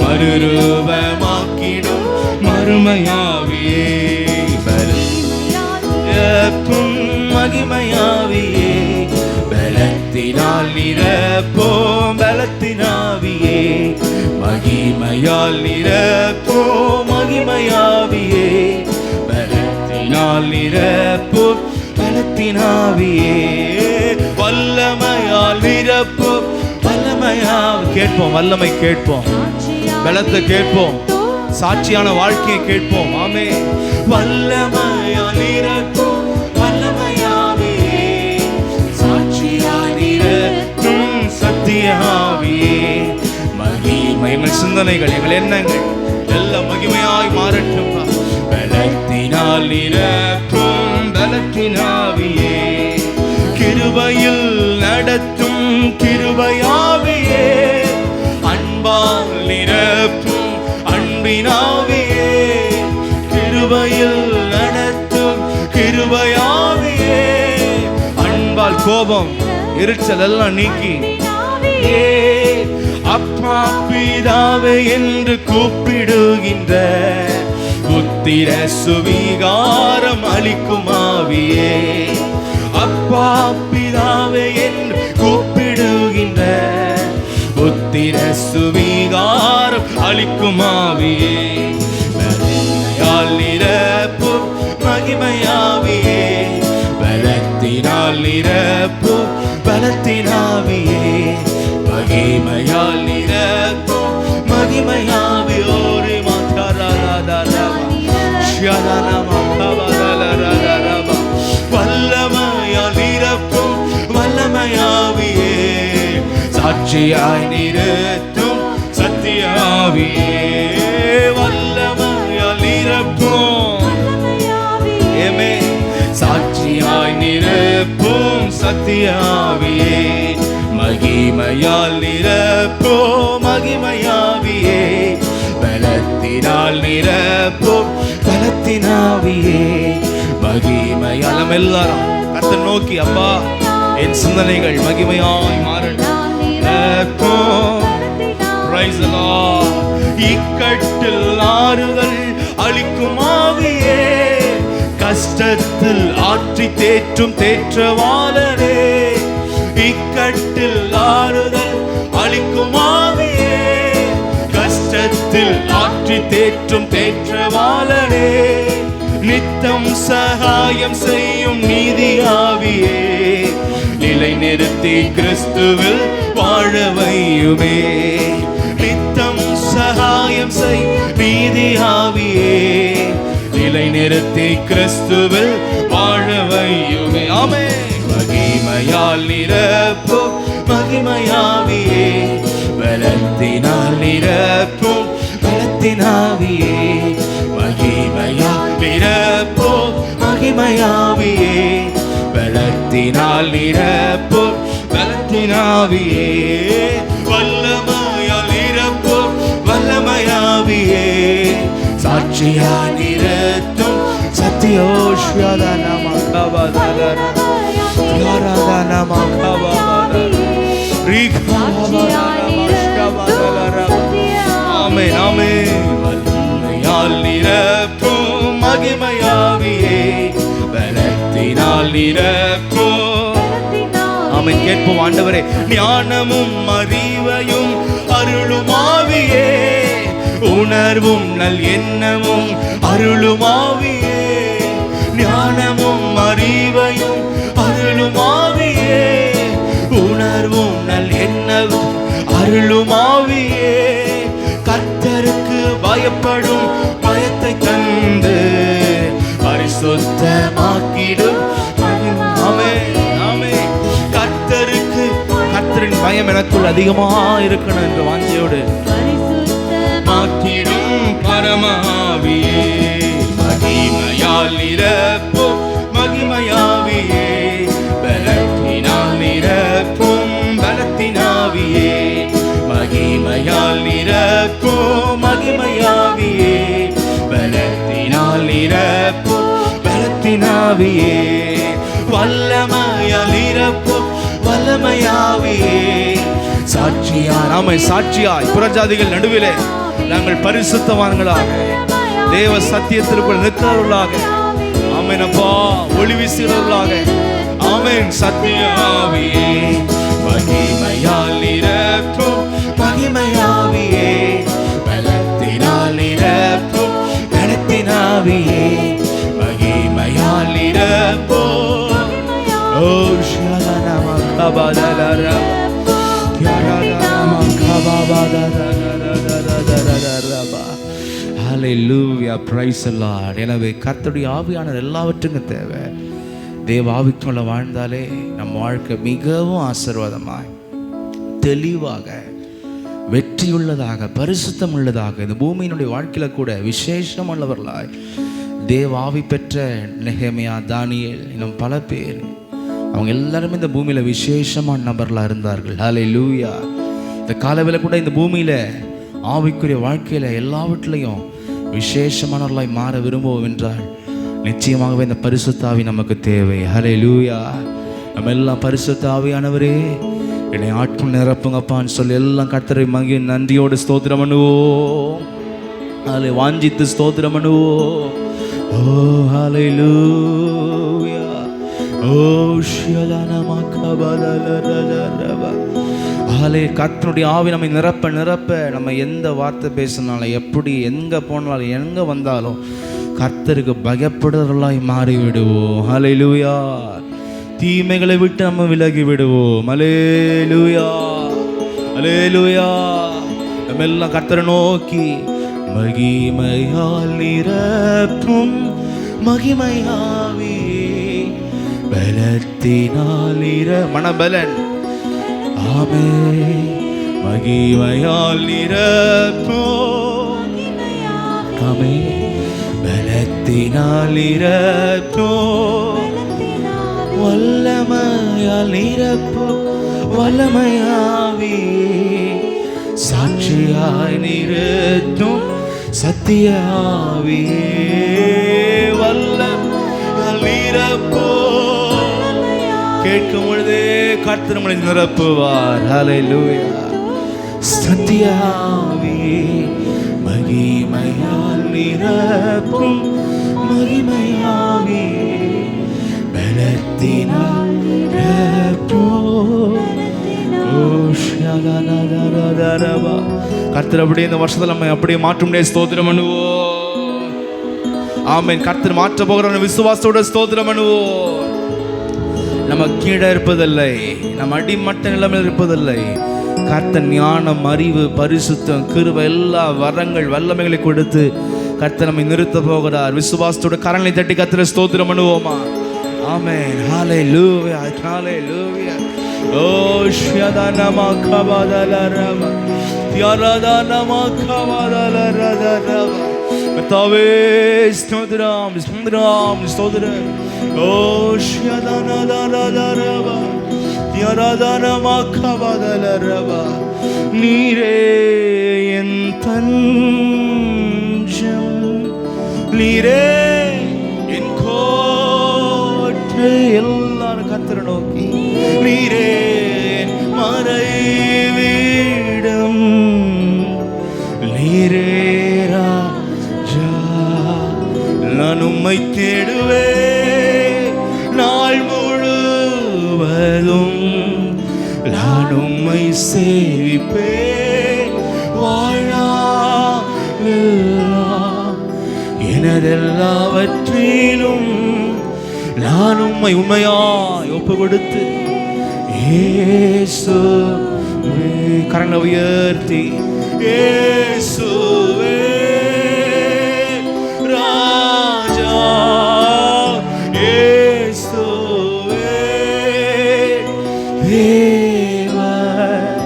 மறுரூபமாக்கிடும் மறுமையாவியே, பலத்தின் மகிமையாவியே, பலத்தினால் நிரப்போம் பலத்தினாவியே, மகிமையால் நிரப்போம் மகிமையாவியே, பலத்தினால் நிரப்போம் பலத்தினாவியே, வல்லமையால் நிரப்போம் வல்லமையால். கேட்போம், வல்லமை கேட்போம், பலத்தை கேட்போம், சாட்சியான வாழ்க்கையை கேட்போம். ஆமே. வல்லமையால் நிரப்போம் வல்லமையாவியே, சாட்சியாய் நிரப்பும் சத்தியாவியே, மகிமை எங்கள் சிந்தனைகள் எங்கள் எண்ணங்கள் எல்லாம் மகிமையாய் மாறட்டும். பலத்தினால் நிரப்பும் பலத்தினாவியே, கிருபையில் நடத்தும் கிருபையாவியே, அன்பால் நிரப்பும் அன்பினாவியே, கிருபையில் நடத்தும் கிருபையாவியே, அன்பால் கோபம் எரிச்சல் எல்லாம் நீக்கி, அப்பா பிதாவே என்று கூப்பிடுகின்ற புத்திர சுவிகாரம் அளிக்கும் ஆவியே, அப்பா பிதாவே என்று கூப்பிடுகின்ற புத்திர சுவிகாரம் அளிக்கும் ஆவியே, பலத்தினால் நிரப்பும் மகிமையாவியே, பலத்தினால் நிரப்பும் பலத்தினாவியே, மகிமையால் நிரப்பும் மகிமையாவியோரே வல்லமையால் நிரப்பும் வல்லமையாவியே, சாட்சியாய் நிறுத்தும் சத்தியாவியே, வல்லமையால் நிரப்பும் ஏமே, சாட்சியாய் நிரப்பும் சத்தியாவியே, மகிமையால் நிரப்பும் மகிமையாவியே, பலத்தினால் நிரப்பும் பலத்தினாவியே, மகிமையால். நம்ம எல்லாரும் கர்த்தரை நோக்கி, அப்பா என் சிந்தனைகள் மகிமையாய் மாறட்டும். இக்கட்டில் ஆறுதல் அளிக்கும் ஆவியே, கஷ்டத்தில் ஆற்றி தேற்றும் தேற்றவாளரே, இக்கட்டில் ஆறுதல் அளிக்கும் ஆவியே, கஷ்டத்தில் ஆற்றி தேற்றும் தேற்றவாளரே, நித்தம் சகாயம் செய்யும் நீதியாவியே, நிலை நிறுத்தி கிறிஸ்துவில் வாழ வையுமே, நித்தம் சகாயம் செய்யும் நீதியாவியே, நிலை நிறுத்தி கிறிஸ்துவில் வாழ வையுமே. ஆமே. மகிமையால் நிரப்பும் மகிமையாவியே, பலத்தினால் நிரப்பும் பலத்தினாவியே, மகிமையால் நிரப்பும் மகிமையாவியே, பலத்தினால் நிரப்பும் பலத்தினாவியே, வல்லமையால் நிரப்பும் வல்லமையாவியே, சாட்சியாய் நிறுத்தும் சத்தியோஷ்யதான மகவதர யாராதான மகவதர ஆமென் ஆமென். வல்லமையால் நிரப்பும் மகிமையாவியே, பலத்தினால் நிரப்பும். ஆமென். கேட்போம். ஆண்டவரே, ஞானமும் அறிவையும் அருளும் ஆவியே, உணர்வும் நல் எண்ணமும் அருளும் ஆவியே, ஞானமும் அறிவையும் அருளும் ஆவியே, உணர்வும் நல் எண்ணமும் அருளும் ஆவியே, கர்த்தருக்கு பயப்படும் பயத்தை தந்து பரிசுத்தமாக்கிடும். ஆமென் ஆமென். ஜெயம் எனக்குள் அதிகமா இருக்கணும் என்ற வாஞ்சையோடு மாற்றிடும் பரமாவியே மகிமையால் நிரப்பும் மகிமையாவியே பலத்தினால் நிரப்பும் பலத்தினாவியே மகிமையால் நிரப்பும் மகிமையாவியே பலத்தினால் நிரப்பும் பலத்தினாவியே வல்லமையால் நிரப்பும் வல்லமையாவியே சாட்சியாய் புறஜாதிகள் நடுவிலே நாங்கள் பரிசுத்தவான்களாக தேவ சத்தியத்திற்குள் நிற்கிறவர்களாக ஆமென் அப்பா ஒளி வீசுகிறவர்களாக ஆமென் சத்தியாவியே மகிமையால் நிரப்பும் மகிமையாவியே பலத்தினால் நிரப்பும் பலத்தினாவியே மகிமையால் நிரப்பும் ஓ ஷலனமா கபலலரா Hallelujah, praise the Lord. எனவே கர்த்தருடைய ஆவியானவர் எல்லாவற்றுக்கும் தேவை. தேவ ஆவிக்குள்ள வாழ்ந்தாலே நம் வாழ்க்கை மிகவும் ஆசீர்வாதமாய் தெளிவாக வெற்றியுள்ளதாக பரிசுத்தம் உள்ளதாக இந்த பூமியினுடைய வாழ்க்கையில கூட விசேஷமுள்ளவர்களாய் தேவ ஆவி பெற்ற நெகேமியா, தானியேல் இன்னும் பல பேர் அவங்க எல்லாருமே இந்த பூமியில விசேஷமான நபர்களாக இருந்தார்கள். ஹல்லேலூயா. இந்த காலவேளை கூட இந்த பூமியில ஆவிக்குரிய வாழ்க்கையில எல்லாவற்றிலையும் விசேஷமானவர்களாய் மாற விரும்புவோம் என்றால் நிச்சயமாகவே இந்த பரிசுத்த ஆவி நமக்கு தேவை. ஹல்லேலூயா. நம்ம எல்லாம் பரிசுத்த ஆவியானவரே என்னை ஆட்கள் நிரப்புங்கப்பான்னு சொல்லி எல்லாம் கர்த்தரை மகி நன்றியோடு ஸ்தோத்திரம் பண்ணுவோம். அதை வாஞ்சித்து ஸ்தோத்திரம் பண்ணுவோம். ஓ ஹல்லேலூயா. ஓ ஷலனமா கபலலரரரப. கர்த்தருடைய ஆவி நம்மை நிரப்ப நிரப்ப நம்ம எந்த வார்த்தை பேசினாலும் எப்படி எங்கே போனாலும் எங்கே வந்தாலும் கர்த்தருக்கு பயப்படுறவர்களாய் மாறிவிடுவோம். ஹல்லேலூயா. தீமைகளை விட்டு நம்ம விலகி விடுவோம். ஹல்லேலூயா, ஹல்லேலூயா. நம்ம எல்லாம் கர்த்தரை நோக்கி மகிமையால் நிரப்பும் மகிமையாவே பலத்தினால் மனபலன் ஆமே மகிமையால் நிரப்பும் ஆமே பலத்தினால் நிரப்பும் வல்லமையால் நிரப்பும் வல்லமையாவே சாட்சியாய் நிறுத்தும் சத்தியாவே வல்லமையால் நிரப்பும் கேட்கும் பொழுதே கர்த்தர் நம்மை நிரப்புவார். ஹல்லேலூயா. சத்தியாவே மகிமையால் நிரப்பும் மகிமையாவே பலத்தினால் நிரப்பும். கர்த்தர் அப்படியே இந்த வருஷத்துல நம்ம அப்படியே மாற்ற முடியாது. ஸ்தோத்திரம் பண்ணுவோம். ஆமென். கர்த்தர் மாற்ற போகிற விசுவாசத்தோட ஸ்தோத்திரம் பண்ணுவோம். நம்ம கீழே இருப்பதில்லை, நம்ம அடிமட்ட நிலைமையில் இருப்பதில்லை. கர்த்தர் ஞானம், அறிவு, பரிசுத்தம், கிருபை எல்லா வரங்கள் வல்லமைகளை கொடுத்து கர்த்தர் நம்மை நிறுத்த போகிறார். விசுவாசத்தோட கரங்களை தட்டி கர்த்தரை ஸ்தோத்திரம் பண்ணுவோமா? ஆமென். ஹல்லேலூயா, ஹல்லேலூயா. ஓ ஷயதனமா கபதலரம தியரதனமா கபதலரதரம கர்த்தாவே ஸ்தோத்திரம் ஸ்தோத்திரம் ஸ்தோத்திரம். ஓ ஷயதனதரதரம தியரதனமா கபதலரம நீரே என் தஞ்சம், நீரே என் கோட்டை. எல்லாரும் கர்த்தரை நோக்கி நீரே மறைவிடம், நீரே ராஜா. நான் உம்மை தேடுவேன் நாள் முழுவதும், நான் உம்மை சேவிப்பேன் வாழ்நாளெல்லாம். எனதெல்லாவற்றிலும் நான் உம்மை உண்மையாய் ஒப்பு கொடுத்து இயேசுவே கரங்களை உயர்த்தி இயேசுவே ராஜா, இயேசுவே தேவன்,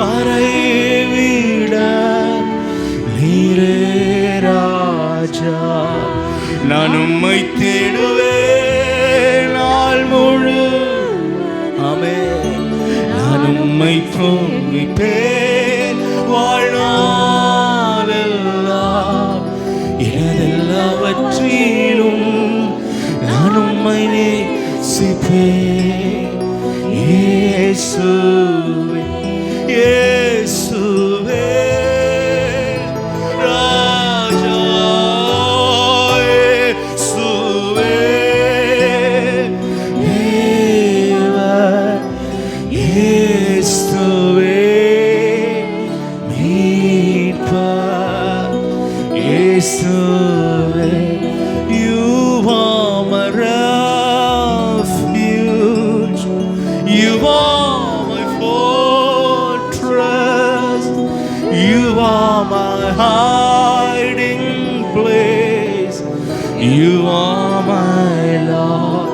மறைவிட நீரே ராஜா. நான் உம்மை தேடுவேன் நாள் முழு. ஆமென். நான் உம்மை துதிப்பேன் வாழ்நாளெல்லாம். எனதெல்லாவற்றிலும் நான் உம்மை நேசிப்பேன். இயேசுவே இயேசுவே ராஜா. இயேசுவே தேவன். இயேசுவே மீட்பர். இயேசுவே you are my refuge. You are my fortress. You are my hiding place. You are my Lord,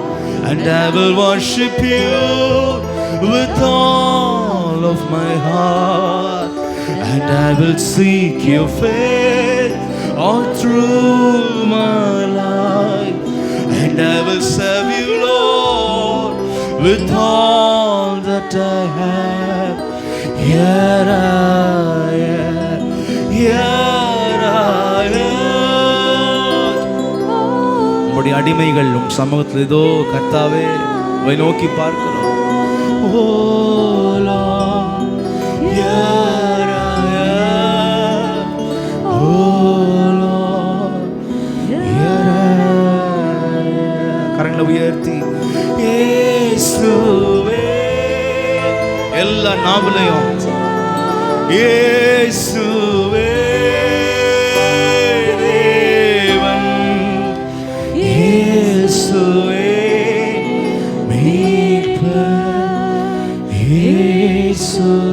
and I will worship you with all of my heart, and I will seek your face all through my life, and I will serve you, Lord, with all that I have. Here I am, here I am. உம்முடைய அடிமைகள் உம் சமூகத்தில் இதோ கர்த்தாவே உம்மை நோக்கி பார்க்கிறோம். Oh Lord, here I am. Oh Lord, here I am. கரங்களை உயர்த்தி இயேசுவே எல்லா நாவிலையும் இயேசுவே தேவன். இயேசுவே மீட்பர். இயேசுவே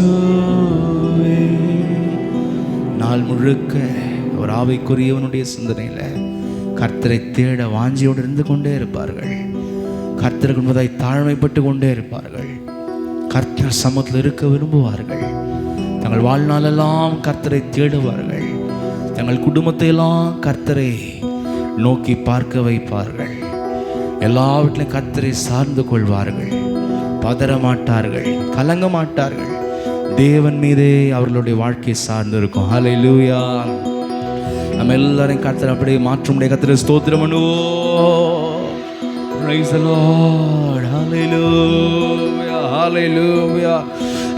இயேசுவே. நாள் முழுக்க ஒரு ஆவிக்குரியவனுடைய சிந்தனையில கர்த்தரை தேட வாஞ்சியோடு இருந்து கொண்டே இருப்பார்கள். கர்த்தருக்கு முன்பதாய் தாழ்மைப்பட்டு கொண்டே இருப்பார்கள். கர்த்தர் சமூகத்தில் இருக்க விரும்புவார்கள். தங்கள் வாழ்நாளெல்லாம் கர்த்தரை தேடுவார்கள். தங்கள் குடும்பத்தை எல்லாம் கர்த்தரை நோக்கி பார்க்க வைப்பார்கள். எல்லாவற்றிலும் கர்த்தரை சார்ந்து கொள்வார்கள். பதற மாட்டார்கள், கலங்க மாட்டார்கள். தேவன் மீதே அவர்களுடைய வாழ்க்கை சார்ந்து இருக்கும். ஹல்லேலூயா. நம்ம எல்லாரையும் கர்த்தர் அப்படியே மாற்ற முடிய கர்த்தரை ஸ்தோத்திரம் பண்ணுவோம். Praise the Lord. Hallelujah. Hallelujah.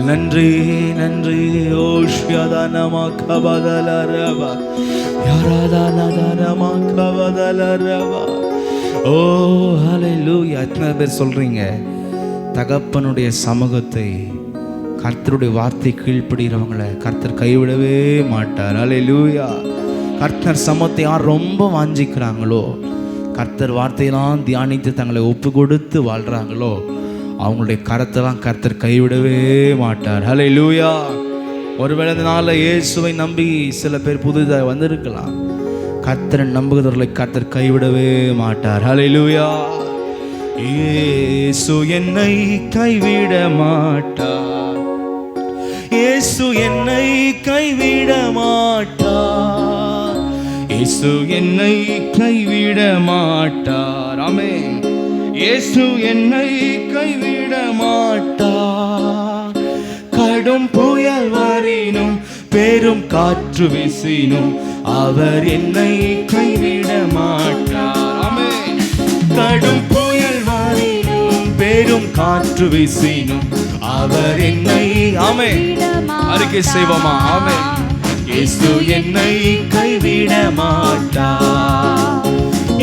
நன்றி நன்றி. ஓஷ்யதனமா கபதலரபா யாராதனதனமா கபதலரபா. ஓ ஹalleluya. எத்தனை பேர் சொல்றீங்க தகப்பனுடைய சமூகத்தை கர்த்தருடைய வார்த்தை கீழ்ப்படுகிறவங்களை கர்த்தர் கைவிடவே மாட்டார். ஹalleluya. கர்த்தர் சமூகத்தை யார் ரொம்ப வாஞ்சிக்கிறாங்களோ, கர்த்தர் வார்த்தையெல்லாம் தியானித்து தங்களை ஒப்பு கொடுத்து வாழ்கிறாங்களோ, அவங்களுடைய கரத்தெல்லாம் கர்த்தர் கைவிடவே மாட்டார். ஹல்லேலூயா. ஒருவேளை இதனால இயேசுவை நம்பி சில பேர் புதிதாக வந்திருக்கலாம். கர்த்தரை நம்புகிறவர்களை கர்த்தர் கைவிடவே மாட்டார். ஹல்லேலூயா. இயேசு என்னை கைவிட மாட்டார். இயேசு என்னை கைவிட மாட்டார். இயேசு என்னை கைவிட மாட்டார். ஆமென். இயேசு என்னை கைவிட மாட்டார். கடும் புயல் வரினும் பெரும் காற்று வீசினும் அவர் என்னை கைவிட மாட்டார். ஆமென். கடும் புயல் வரினும் பெரும் காற்று வீசினும் அவர் என்னை ஆமென் அறிக்கை செய்வோமா? ஆமென். இயேசு என்னை கைவிட மாட்டார்.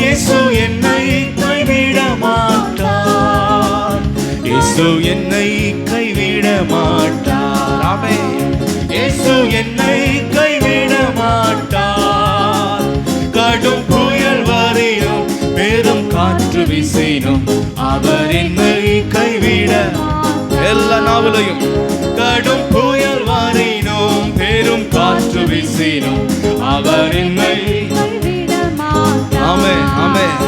இயேசு என்னை கைவிட மாட்டார். இயேசு என்னை கைவிட மாட்டார். ஆமென். இயேசு என்னை கைவிட மாட்டார். கடும் புயல் வரினும் பெரும் காற்று வீசினும் அவர் என்னை கைவிட எல்லா நாவலையும் கடும் புயல் வரினும் பெரும் காற்று வீசினும் அவர் என்னை ஆமென் ஆமென்.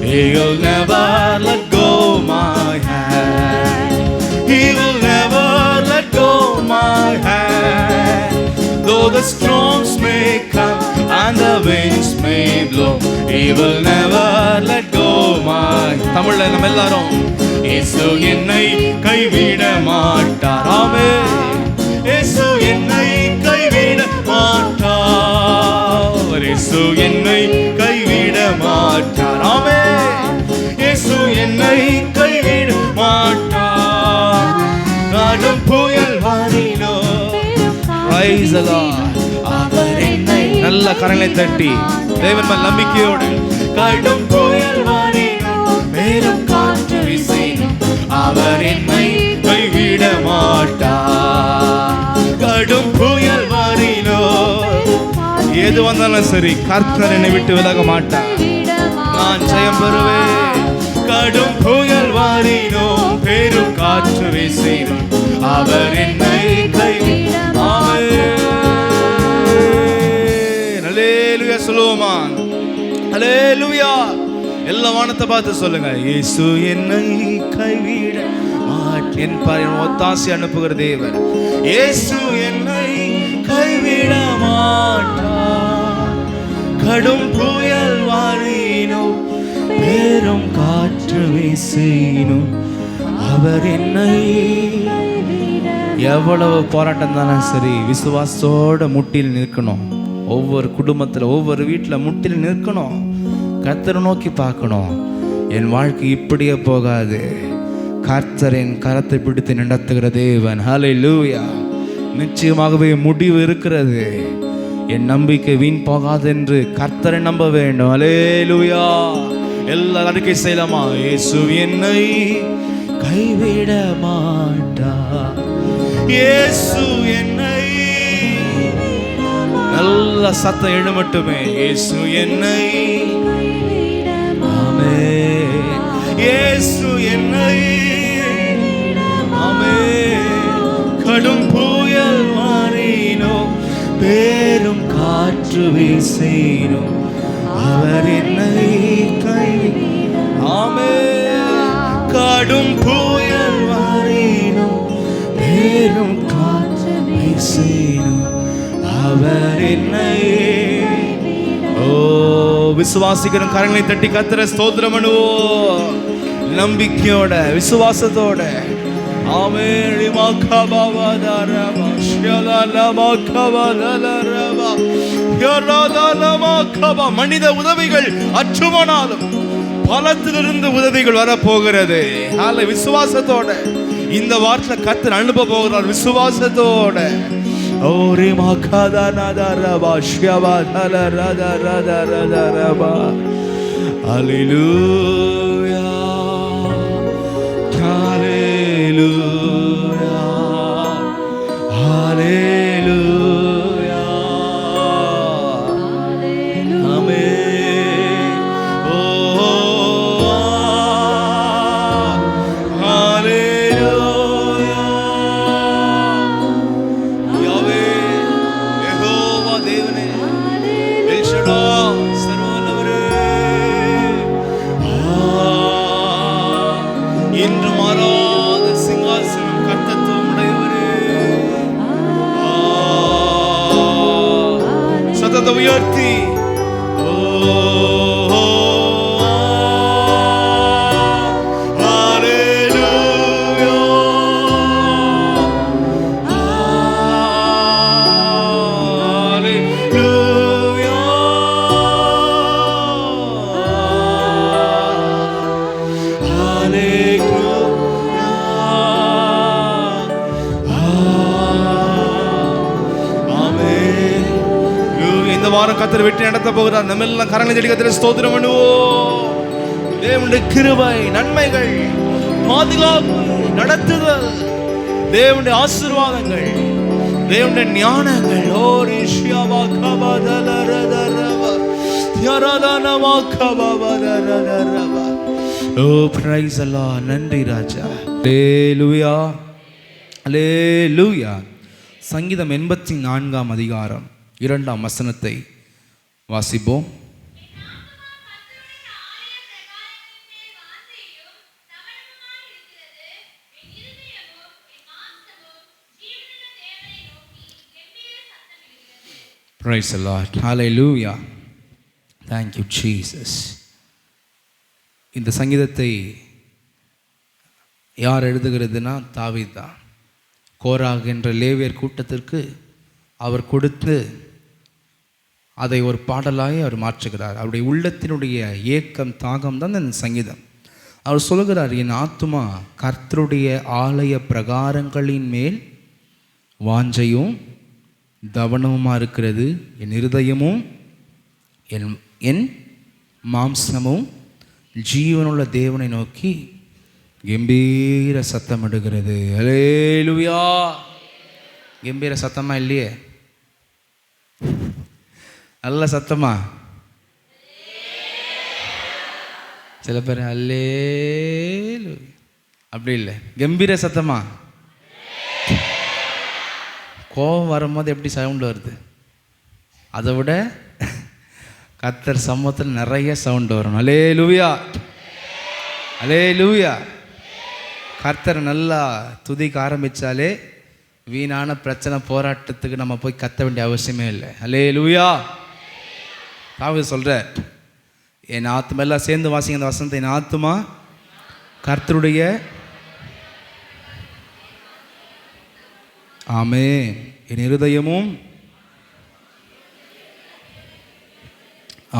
He'll never let go my hand. He will never let go my. தமிழ்ல நம்ம எல்லாரும் இயேசு என்னை கைவிட மாட்டார். ஆமென். இயேசு என்னை கைவிட மாட்டார். இயேசு என்னை கைவிட மாட்டார். ஆமென். இயேசு என்னை கைவிட மாட்டார். கடும் புயல் வானிலோ praise the Lord. அவர் என்னை நல்ல கரங்களை தட்டி தேவன் மேல் நம்பிக்கையோடு கடும் புயல் வானிலோ மேலும் காற்று வீசினும் அவர் என்னை கைவிட மாட்டார். கடும் புயல் வானிலோ எது வந்தாலும் சரி கர்த்தர் என்னை விட்டு விலக மாட்டார். நான் ஜெயம் பெறுவேன். கடும் புயல் வாரினோ பெரும் காற்று வீசினும் அவர் என்னை கைவிட மாட்டார். அல்லேலூயா சொல்லுவோமா? அல்லேலூயா. எல்லா வானத்தை பார்த்து சொல்லுங்க. இயேசு என்னை கைவிட மாட்டேன். ஒத்தாசை அனுப்புகிற தேவன். இயேசு என்னை கைவிட மாட்டார். கடும் புயல் வாரினோ பெரும் காற்று வீசினும் அவர் என்னை. எவ்வளவு போராட்டம் தானே சரி விசுவாசத்தோட முட்டில் நிற்கணும். ஒவ்வொரு குடும்பத்தில் ஒவ்வொரு வீட்டில் முட்டில் நிற்கணும். கர்த்தரை நோக்கி பார்க்கணும். என் வாழ்க்கை இப்படியே போகாது. கர்த்தர் என் கரத்தை பிடித்து நடத்துகிற தேவன். ஹல்லேலூயா. நிச்சயமாகவே முடிவு இருக்கிறது. என் நம்பிக்கை வீண் போகாது என்று கர்த்தரை நம்ப வேண்டும். ஹல்லேலூயா. எல்லா அறிக்கை செய்யலாமா? இயேசு என்னை கைவிட மாட்டார். இயேசு என்னை. நல்ல சத்தம் எழுமட்டுமே. இயேசு என்னை. ஆமென். இயேசு என்னை. ஆமென். கடும் புயல் மாறினோ பெரும் காற்று வீசினோ அவர் என்னை கைவிட. ஆமென். கடும் புயல் மாறினோ பெரும் காற்று வீசினோ அவர் என்னை. ஓ விசுவாசிக்கிற கரங்களை தட்டி கர்த்தரை ஸ்தோத்திரம் பண்ணுவோம். நம்பிக்கையோட விசுவாசத்தோட. ஆமென். மனித உதவிகள் அற்றுமானாலும் பலத்திலிருந்து உதவிகள் வரப்போகிறது. விசுவாசத்தோட இந்த வார்த்தை கர்த்தர் அனுப்ப போகிறார். விசுவாசத்தோட. ஓரே மாகாதா நாதாரபா ஷ்யவா தலரதா ரதரதரபா. ஹல்லேலூயா. ஹல்லேலூயா. ஹல்லேலூயா. ஆமென். ஓ ஹல்லேலூயா. யாவே யெகோவா தேவனே எல் ஷடாய் சர்வவல்லவரே. இன்று மாறாத சிங்காசனம் கர்த்தத்துவம் உடையவரே. சத்தத்தை உயர்த்தி கர்த்தர் வெற்றி நடத்த போகிறார். நம்ம எல்லாம் கரங்களை தட்டி கர்த்தரை ஸ்தோத்திரம் பண்ணுவோம். தேவனுடைய கிருபை, நன்மைகள், பாதுகாப்பு, நடத்துதல், தேவனுடைய ஆசீர்வாதங்கள், தேவனுடைய ஞானங்கள். ஓ ரிஷ்யாவா கபதலரதரவா யரதனமா கபவதரதரவா. ஓ பிரைஸ் அல்லாஹ். நன்றி ராஜா. அல்லேலூயா. அல்லேலூயா. சங்கீதம் 84 அதிகாரம் 2 வசனத்தை வாசிப்போம். Praise the Lord. Hallelujah. Thank you Jesus. இந்த சங்கீதத்தை யார் எழுதுகிறதுனா தாவீது தான். கோராக் என்ற லேவியர் கூட்டத்திற்கு அவர் கொடுத்து அதை ஒரு பாடலாய் அவர் மாற்றுகிறார். அவருடைய உள்ளத்தினுடைய ஏக்கம் தாகம் தான் இந்த சங்கீதம். அவர் சொல்கிறார், என் ஆத்துமா கர்த்தருடைய ஆலய பிரகாரங்களின் மேல் வாஞ்சையும் தவனமுமாக இருக்கிறது, என் இருதயமும் என் மாம்சமும் ஜீவனுள்ள தேவனை நோக்கி கம்பீர சத்தம் எடுக்கிறது. அல்லேலூயா. கம்பீர சத்தமா இல்லையே, நல்ல சத்தமா? சில பேர் அல்லேலூயா அப்படி இல்லை, கம்பீர சத்தமா? கோபம் வரும்போது எப்படி சவுண்டு வருது, அதை விட கர்த்தர் சமூகத்தில் நிறைய சவுண்டு வரும். அல்லேலூயா, அல்லேலூயா. கர்த்தர் நல்லா துதிக்க ஆரம்பித்தாலே வீணான பிரச்சனை போராட்டத்துக்கு நம்ம போய் கத்த வேண்டிய அவசியமே இல்லை. அல்லேலூயா. தாவீது சொல்கிறார், என் ஆத்துமா, எல்லாம் சேர்ந்து வாசிங்க அந்த வசனத்தை, என் ஆத்துமா கர்த்தருடைய ஆமென், என் இருதயமும்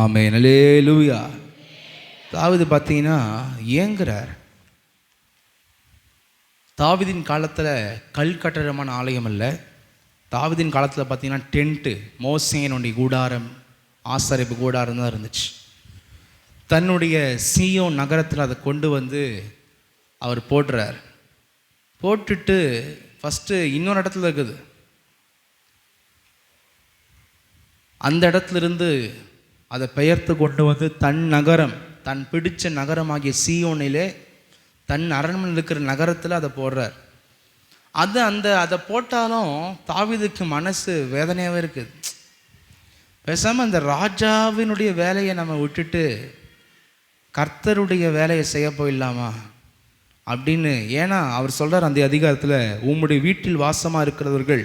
ஆமென். அல்லேலூயா. தாவீது பார்த்தீங்கன்னா ஏங்குறார். தாவீதின் காலத்தில் கல் கட்டடமான ஆலயம் அல்ல. தாவீதின் காலத்தில் பார்த்தீங்கன்னா டென்ட்டு, மோசேயினுடைய கூடாரம், ஆசாரிப்பு கூடாரம் தான் இருந்துச்சு. தன்னுடைய சீயோன் நகரத்தில் அதை கொண்டு வந்து அவர் போடுறார். போட்டுட்டு ஃபஸ்ட்டு இன்னொரு இடத்துல இருக்குது, அந்த இடத்துலேருந்து அதை பெயர்த்து கொண்டு வந்து தன் நகரம், தன் பிடிச்ச நகரமாகிய சீயோனிலே தன் அரண்மனையில் இருக்கிற நகரத்தில் அதை போடுறார். அதை போட்டாலும் தாவீதுக்கு மனசு வேதனையாகவே இருக்குது. பேசாமல் அந்த ராஜாவினுடைய வேலையை நம்ம விட்டுட்டு கர்த்தருடைய வேலையை செய்ய போயிடலாமா அப்படின்னு. ஏன்னா அவர் சொல்கிறார் அந்த அதிகாரத்தில், உம்முடைய வீட்டில் வாசமாக இருக்கிறவர்கள்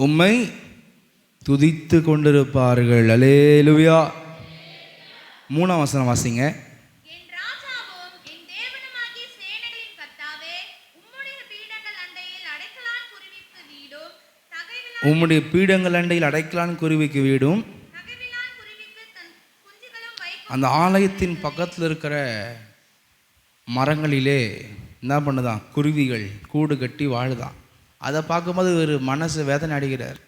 உம்மை துதித்து கொண்டிருப்பார்கள். அல்லேலூயா. 3ஆம் வசனம் வாசிங்க. உம்முடைய பீடங்கள் அண்டையில் அடைக்கலான் குருவிக்கு வீடும். அந்த ஆலயத்தின் பக்கத்தில் இருக்கிற மரங்களிலே என்ன பண்ணுதான், குருவிகள் கூடு கட்டி வாழுதான். அதை பார்க்கும்போது ஒரு மனசு வேதனை அடைகிறார்.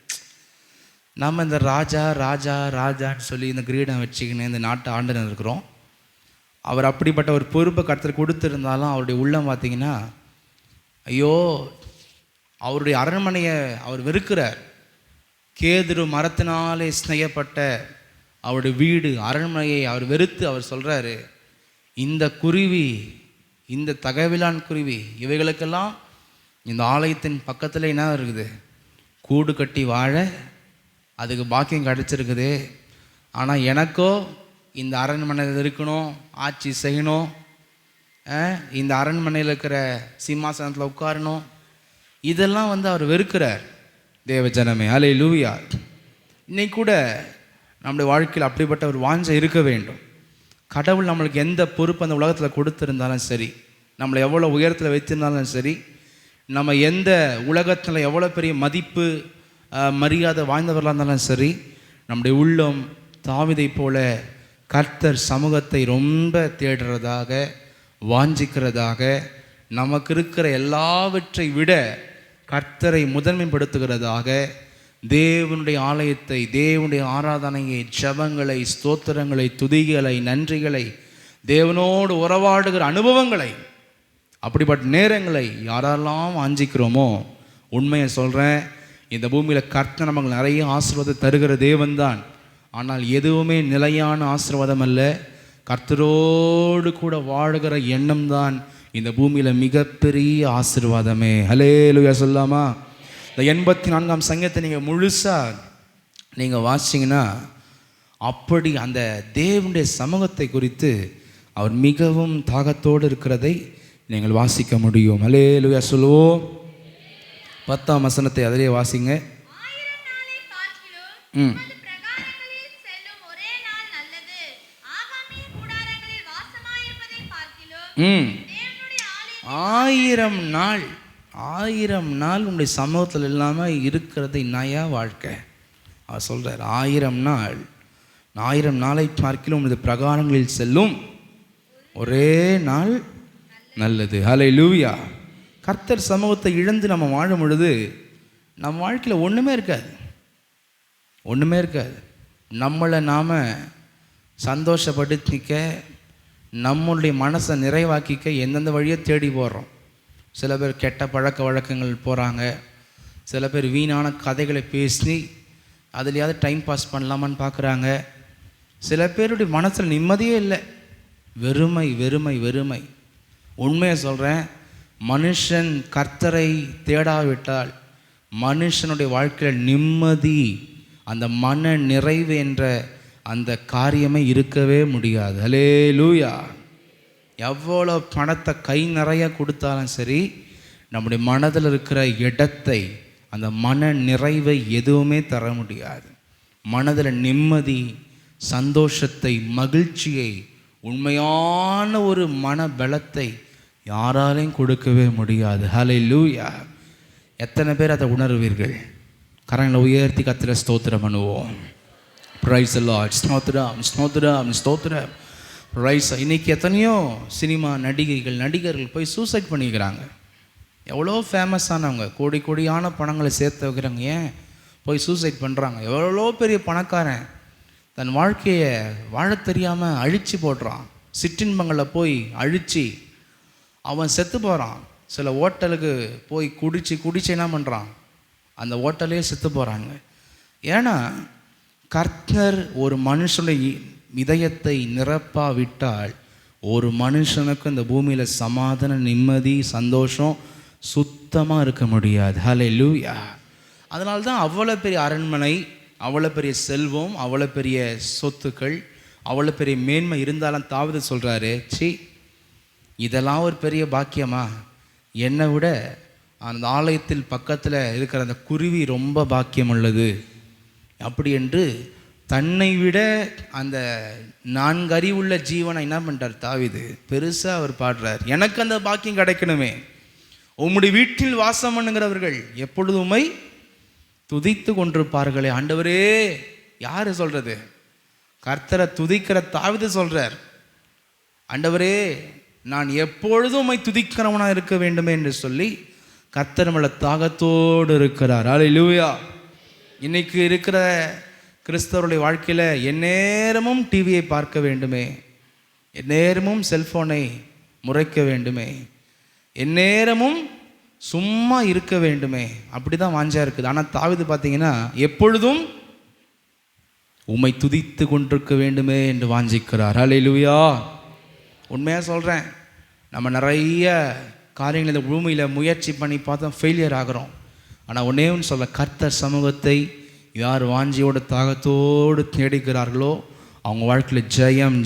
நம்ம இந்த ராஜா ராஜா ராஜான்னு சொல்லி இந்த கிரீடம் வச்சுக்கின்னு இந்த நாட்டை ஆண்டுன்னு இருக்கிறோம். அவர் அப்படிப்பட்ட ஒரு பொறுப்பை கர்த்தர் கொடுத்துருந்தாலும் அவருடைய உள்ளம் பார்த்திங்கன்னா, ஐயோ, அவருடைய அரண்மனையை அவர் வெறுக்கிறார். கேதுரு மரத்தினாலே ஸ்நேகப்பட்ட அவருடைய வீடு, அரண்மனையை அவர் வெறுத்து அவர் சொல்கிறாரு, இந்த குருவி, இந்த தகவிலான் குருவி, இவைகளுக்கெல்லாம் இந்த ஆலயத்தின் பக்கத்தில் என்ன இருக்குது, கூடு கட்டி வாழ அதுக்கு பாக்கியம் கிடச்சிருக்குது. ஆனால் எனக்கோ இந்த அரண்மனையில் இருக்கணும், ஆட்சி செய்யணும், இந்த அரண்மனையில் இருக்கிற சிம்மாசனத்தில் உட்காரணும், இதெல்லாம் அவர் வெறுக்கிறார். தேவ ஜனமே, அல்லேலூயா. இன்னைக்கு கூட நம்முடைய வாழ்க்கையில் அப்படிப்பட்ட ஒரு வாஞ்சை இருக்க வேண்டும். கடவுள் நம்மளுக்கு எந்த பொறுப்பு அந்த உலகத்தில் கொடுத்துருந்தாலும் சரி, நம்மளை எவ்வளோ உயரத்தில் வைத்திருந்தாலும் சரி, நம்ம எந்த உலகத்தில் எவ்வளோ பெரிய மதிப்பு மரியாதை வாய்ந்தவர்களாக இருந்தாலும் சரி, நம்முடைய உள்ளம் தாவீதை போல கர்த்தர் சமூகத்தை ரொம்ப தேடுறதாக, வாஞ்சிக்கிறதாக, நமக்கு இருக்கிற எல்லாவற்றை விட கர்த்தரை முதன்மைப்படுத்துகிறதாக, தேவனுடைய ஆலயத்தை, தேவனுடைய ஆராதனையை, ஜெபங்களை, ஸ்தோத்திரங்களை, துதிகளை, நன்றிகளை, தேவனோடு உறவாடுகிற அனுபவங்களை, அப்படிப்பட்ட நேரங்களை யாரெல்லாம் வாஞ்சிக்கிறோமோ, உண்மையை சொல்கிறேன், இந்த பூமியில் கர்த்தர் நமக்கு நிறைய ஆசீர்வாதத்தை தருகிற தேவன்தான். ஆனால் எதுவுமே நிலையான ஆசீர்வாதம் அல்ல. கர்த்தரோடு கூட வாழுகிற எண்ணம் தான் இந்த பூமியில் மிகப்பெரிய ஆசீர்வாதமே. அல்லேலூயா சொல்லாமா? இந்த 84ஆம் சங்கீதத்தை நீங்கள் முழுசாக நீங்கள் வாசிங்கன்னா அப்படி அந்த தேவனுடைய சமூகத்தை குறித்து அவர் மிகவும் தாகத்தோடு இருக்கிறதை நீங்கள் வாசிக்க முடியும். அல்லேலூயா சொல்லுவோம். 10ஆம் வசனத்தை அதிலே வாசிங்க. ம் 1000 நாள் உங்களுடைய சமூகத்தில் இல்லாமல் இருக்கிறது நயா வாழ்க்கை. அவர் சொல்கிறார் 1000 நாளை பார்க்கிலும் உமது பிரகாரங்களில் செல்லும் ஒரே நாள் நல்லது. ஹல்லேலூயா. கர்த்தர் சமூகத்தை இழந்து நம்ம வாழும் பொழுது நம்ம வாழ்க்கையில் ஒன்றுமே இருக்காது. நம்மளை நாம் சந்தோஷப்படுத்திக்க, நம்மளுடைய மனசை நிறைவாக்கிக்க எந்தெந்த வழியை தேடி போடுறோம். சில பேர் கெட்ட பழக்க வழக்கங்கள் போகிறாங்க. சில பேர் வீணான கதைகளை பேசி அதுலையாவது டைம் பாஸ் பண்ணலாமான்னு பார்க்குறாங்க. சில பேருடைய மனசில் நிம்மதியே இல்லை. வெறுமை. உண்மையை சொல்கிறேன், மனுஷன் கர்த்தரை தேடாவிட்டால் மனுஷனுடைய வாழ்க்கையில் நிம்மதி, அந்த மன நிறைவு என்ற அந்த காரியமே இருக்கவே முடியாது. ஹல்லேலூயா. எவ்வளோ பணத்தை கை நிறைய கொடுத்தாலும் சரி, நம்முடைய மனதில் இருக்கிற இடத்தை, அந்த மன நிறைவை எதுவுமே தர முடியாது. மனதில் நிம்மதி, சந்தோஷத்தை, மகிழ்ச்சியை, உண்மையான ஒரு மன பலத்தை யாராலையும் கொடுக்கவே முடியாது. ஹல்லேலூயா. எத்தனை பேர் அதை உணர்வீர்கள்? கரங்களை உயர்த்தி கர்த்தரை ஸ்தோத்திரம் பண்ணுவோம். Price the Lord. ஸ்தோத்திரம். ரைஸ். இன்றைக்கி எத்தனையோ சினிமா நடிகர்கள் போய் சூசைட் பண்ணிக்கிறாங்க. எவ்வளோ ஃபேமஸானவங்க, கோடியான பணங்களை சேர்த்து வைக்கிறாங்க. ஏன் போய் சூசைட் பண்ணுறாங்க? எவ்வளோ பெரிய பணக்காரன் தன் வாழ்க்கையை வாழ தெரியாமல் அழித்து போடுறான். சிற்றின்பங்களை போய் அழித்து அவன் செத்து போகிறான். சில ஹோட்டலுக்கு போய் குடிச்சு என்ன பண்ணுறான், அந்த ஹோட்டலே செத்து போகிறாங்க. ஏன்னா கர்த்தர் ஒரு மனுஷனுடைய இதயத்தை நிரப்பாவிட்டால் ஒரு மனுஷனுக்கு இந்த பூமியில் சமாதான, நிம்மதி, சந்தோஷம் சுத்தமாக இருக்க முடியாது. ஹல்லேலூயா. அதனால தான் அவ்வளோ பெரிய அரண்மனை, அவ்வளோ பெரிய செல்வம், அவ்வளோ பெரிய சொத்துக்கள், அவ்வளோ பெரிய மேன்மை இருந்தாலும் தாவீது சொல்கிறாரு, இதெல்லாம் ஒரு பெரிய பாக்கியமா? என்னை விட அந்த ஆலயத்தில் பக்கத்தில் இருக்கிற அந்த குருவி ரொம்ப பாக்கியம் உள்ளது அப்படி என்று தன்னை விட அந்த 4 அறிவுள்ள ஜீவனை என்ன பண்ணுறார் தாவீது? பெருசாக அவர் பாடுறார், எனக்கு அந்த பாக்கியம் கிடைக்கணுமே. உம்முடைய வீட்டில் வாசம் பண்ணுகிறவர்கள் எப்பொழுதும் உம்மை துதித்து கொண்டிருப்பார்களே. ஆண்டவரே, யார் சொல்கிறது? கர்த்தரை துதிக்கிற தாவீது சொல்கிறார், ஆண்டவரே நான் எப்பொழுதும் உம்மை துதிக்கிறவனாக இருக்க வேண்டுமே என்று சொல்லி கர்த்தர் மேல தாகத்தோடு இருக்கிறார். ஹல்லேலூயா. இன்னைக்கு இருக்கிற கிறிஸ்தவருடைய வாழ்க்கையில் எந்நேரமும் டிவியை பார்க்க வேண்டுமே, எந்நேரமும் செல்ஃபோனை முறைக்க வேண்டுமே, எந்நேரமும் சும்மா இருக்க வேண்டுமே, அப்படி தான் வாஞ்சா இருக்குது. ஆனால் தாவீது பார்த்தீங்கன்னா எப்பொழுதும் உம்மை துதித்து கொண்டிருக்க வேண்டுமே என்று வாஞ்சிக்கிறார். ஹல்லேலூயா. உண்மையாக சொல்கிறேன், நம்ம நிறைய காரியங்கள் இந்த பூமியில் முயற்சி பண்ணி பார்த்தோம், ஃபெயிலியர் ஆகிறோம். ஆனால் ஒன்றே ஒன்று சொல்ல, கர்த்தர் சமூகத்தை யார் வாஞ்சியோட தாகத்தோடு தேடிக்கிறார்களோ அவங்க வாழ்க்கையில் ஜெயம்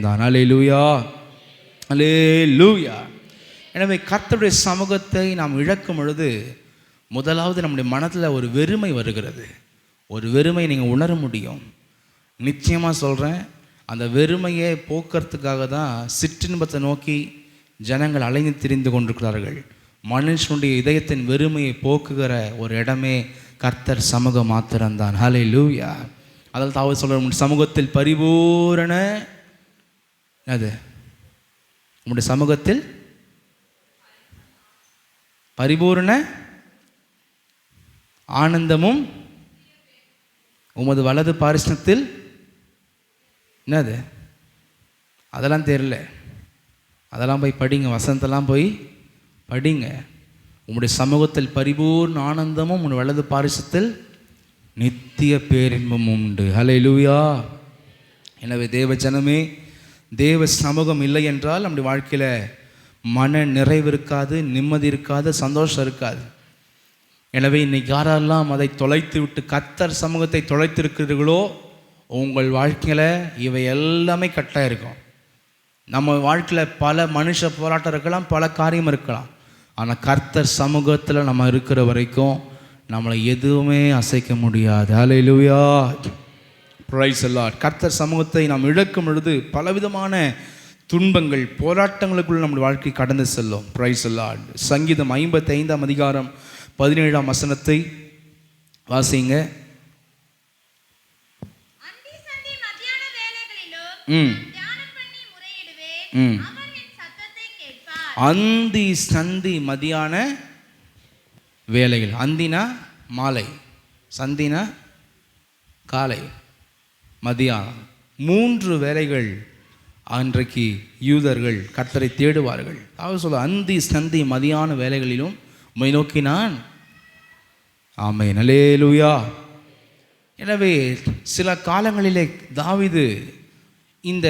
தான். ஹல்லேலூயா. எனவே கர்த்தருடைய சமூகத்தை நாம் இழக்கும் பொழுது முதலாவது நம்முடைய மனதில் ஒரு வெறுமை வருகிறது. ஒரு வெறுமை நீங்கள் உணர முடியும். நிச்சயமாக சொல்கிறேன், அந்த வெறுமையை போக்குறதுக்காக தான் சிற்றின்பத்தை நோக்கி ஜனங்கள் அலைந்து திரிந்து கொண்டிருக்கிறார்கள். மனுஷனுடைய இதயத்தின் வெறுமையை போக்குகிற ஒரு இடமே கர்த்தர் சமூகம் மாத்திரம்தான். ஹல்லேலூயா. அதில் தாவீது சொல்ற, சமூகத்தில் பரிபூரண உங்களுடைய சமூகத்தில் பரிபூரண ஆனந்தமும் உமது வலது பாரிசத்தில் என்னது? அதெல்லாம் தெரியல, அதெல்லாம் போய் படிங்க, வசனத்தெல்லாம் போய் படிங்க. உங்களுடைய சமூகத்தில் பரிபூர்ண ஆனந்தமும் உன் வலது பாரிசத்தில் நித்திய பேரின்பமும் உண்டு. ஹல்லேலூயா. எனவே தேவ ஜனமே, தேவ சமூகம் இல்லை என்றால் நம்முடைய வாழ்க்கையில் மன நிறைவு இருக்காது, நிம்மதி இருக்காது, சந்தோஷம் இருக்காது. எனவே இன்னைக்கு யாரெல்லாம் அதை தொலைத்து விட்டு கர்த்தர் சமூகத்தை தொலைத்திருக்கிறீர்களோ உங்கள் வாழ்க்கையில் இவை எல்லாமே கட்டாக இருக்கும். நம்ம வாழ்க்கையில் பல மனுஷ போராட்டம் இருக்கலாம், பல காரியம் இருக்கலாம். ஆனால் கர்த்தர் சமூகத்தில் நம்ம இருக்கிற வரைக்கும் நம்மளை எதுவுமே அசைக்க முடியாது. ஹல்லேலூயா, பிரைஸ் தி லார்ட். கர்த்தர் சமூகத்தை நாம் இழக்கும் பொழுது பலவிதமான துன்பங்கள், போராட்டங்களுக்குள் நம்முடைய வாழ்க்கை கடந்து செல்லும். Price the Lord. சங்கீதம் 55ஆம் அதிகாரம் 17ஆம் வசனத்தை வாசிங்க. அந்தி சந்தி மதியான வேலைகள். அந்தினா மாலை, சந்தினா காலை, மதியானம், 3 வேளைகள் அன்றைக்கு யூதர்கள் கர்த்தரை தேடுவார்கள். அவர் சொல்ல, அந்தி சந்தி மதியான வேலைகளிலும் உம்மை நோக்கி நான். ஆமென், அல்லேலூயா. எனவே சில காலங்களிலே தாவீது இந்த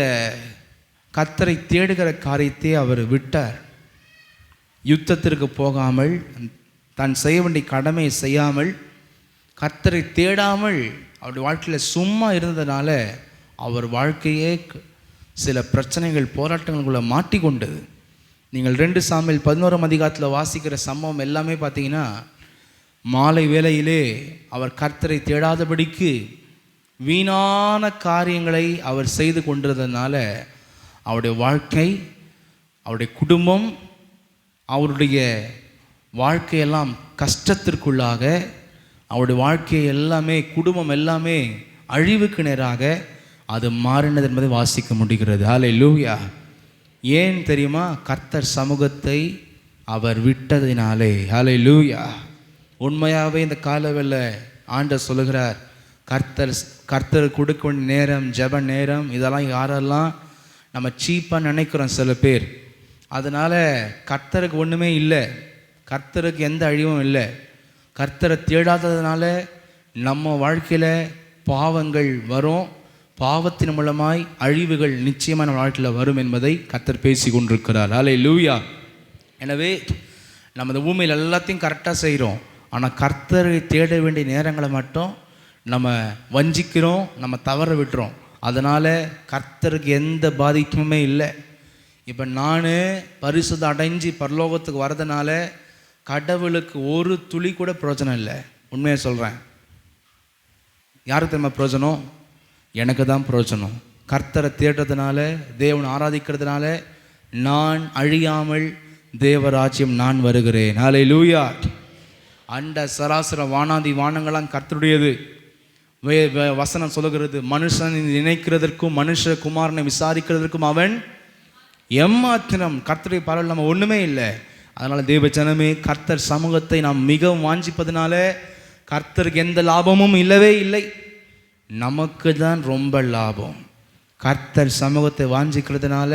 கர்த்தரை தேடுகிற காரியத்தை அவர் விட்டார். யுத்தத்திற்கு போகாமல், தான் செய்ய வேண்டிய கடமையை செய்யாமல், கர்த்தரை தேடாமல் அவருடைய வாழ்க்கையில் சும்மா இருந்ததுனால அவர் வாழ்க்கையே சில பிரச்சனைகள், போராட்டங்களுக்குள்ள மாட்டிக்கொண்டது. நீங்கள் 2 சாமுவேல் 11ஆம் அதிகாரத்தில் வாசிக்கிற சம்பவம் எல்லாமே பார்த்தீங்கன்னா, மாலை வேளையிலே அவர் கர்த்தரை தேடாதபடிக்கு வீணான காரியங்களை அவர் செய்து கொண்டிருந்ததுனால அவருடைய வாழ்க்கை, அவருடைய குடும்பம், அவருடைய வாழ்க்கையெல்லாம் கஷ்டத்திற்குள்ளாக, அவருடைய வாழ்க்கை எல்லாமே, குடும்பம் எல்லாமே அழிவுக்கு நேராக அது மாறினது என்பதை வாசிக்க முடிகிறது. ஹல்லேலூயா. ஏன் தெரியுமா? கர்த்தர் சமூகத்தை அவர் விட்டதினாலே. ஹல்லேலூயா. உண்மையாகவே இந்த காலவெளியில் ஆண்டவர் சொல்லுகிறார், கர்த்தர் கொடுக்க வேண்டிய நேரம், ஜெப நேரம், இதெல்லாம் யாரெல்லாம் நம்ம சீப்பாக நினைக்கிறோம் சில பேர். அதனால் கர்த்தருக்கு ஒன்றுமே இல்லை, கர்த்தருக்கு எந்த அழிவும் இல்லை. கர்த்தரை தேடாததுனால நம்ம வாழ்க்கையில் பாவங்கள் வரும், பாவத்தின் மூலமாய் அழிவுகள் நிச்சயமாக நம்ம வாழ்க்கையில் வரும் என்பதை கர்த்தர் பேசி கொண்டிருக்கிறார். ஹல்லேலூயா. எனவே நம்ம இந்த பூமியில் எல்லாத்தையும் கரெக்டாக செய்கிறோம், ஆனால் கர்த்தரை தேட வேண்டிய நேரங்களை மட்டும் நம்ம வஞ்சிக்கிறோம், நம்ம தவற விட்டுறோம். அதனால் கர்த்தருக்கு எந்த பாதிப்புமே இல்லை. இப்போ நான் பரிசுத்த அடைஞ்சு பரலோகத்துக்கு வரதுனால கடவுளுக்கு ஒரு துளி கூட பிரயோஜனம் இல்லை. உண்மையை சொல்கிறேன். யாருக்கு தெரியுமா பிரயோஜனம்? எனக்கு தான் பிரயோஜனம். கர்த்தரை தேடுறதுனால, தேவனை ஆராதிக்கிறதுனால நான் அழியாமல் தேவராஜ்யம் நான் வருகிறேன். ஹல்லேலூயா. அண்ட சராசர வானாதி வானங்களாம் கர்த்தருடையது. வசனம் சொல்லுகிறது, மனுஷனை நினைக்கிறதற்கும் மனுஷ குமாரனை விசாரிக்கிறதற்கும் அவன் எம்மாத்திரம். கர்த்தருடைய பார்வையில் நம்ம ஒன்றுமே இல்லை. அதனால் தேவ ஜனமே, கர்த்தர் சமூகத்தை நாம் மிகவும் வாஞ்சிப்பதனால கர்த்தருக்கு எந்த லாபமும் இல்லவே இல்லை. நமக்கு தான் ரொம்ப லாபம். கர்த்தர் சமூகத்தை வாஞ்சிக்கிறதுனால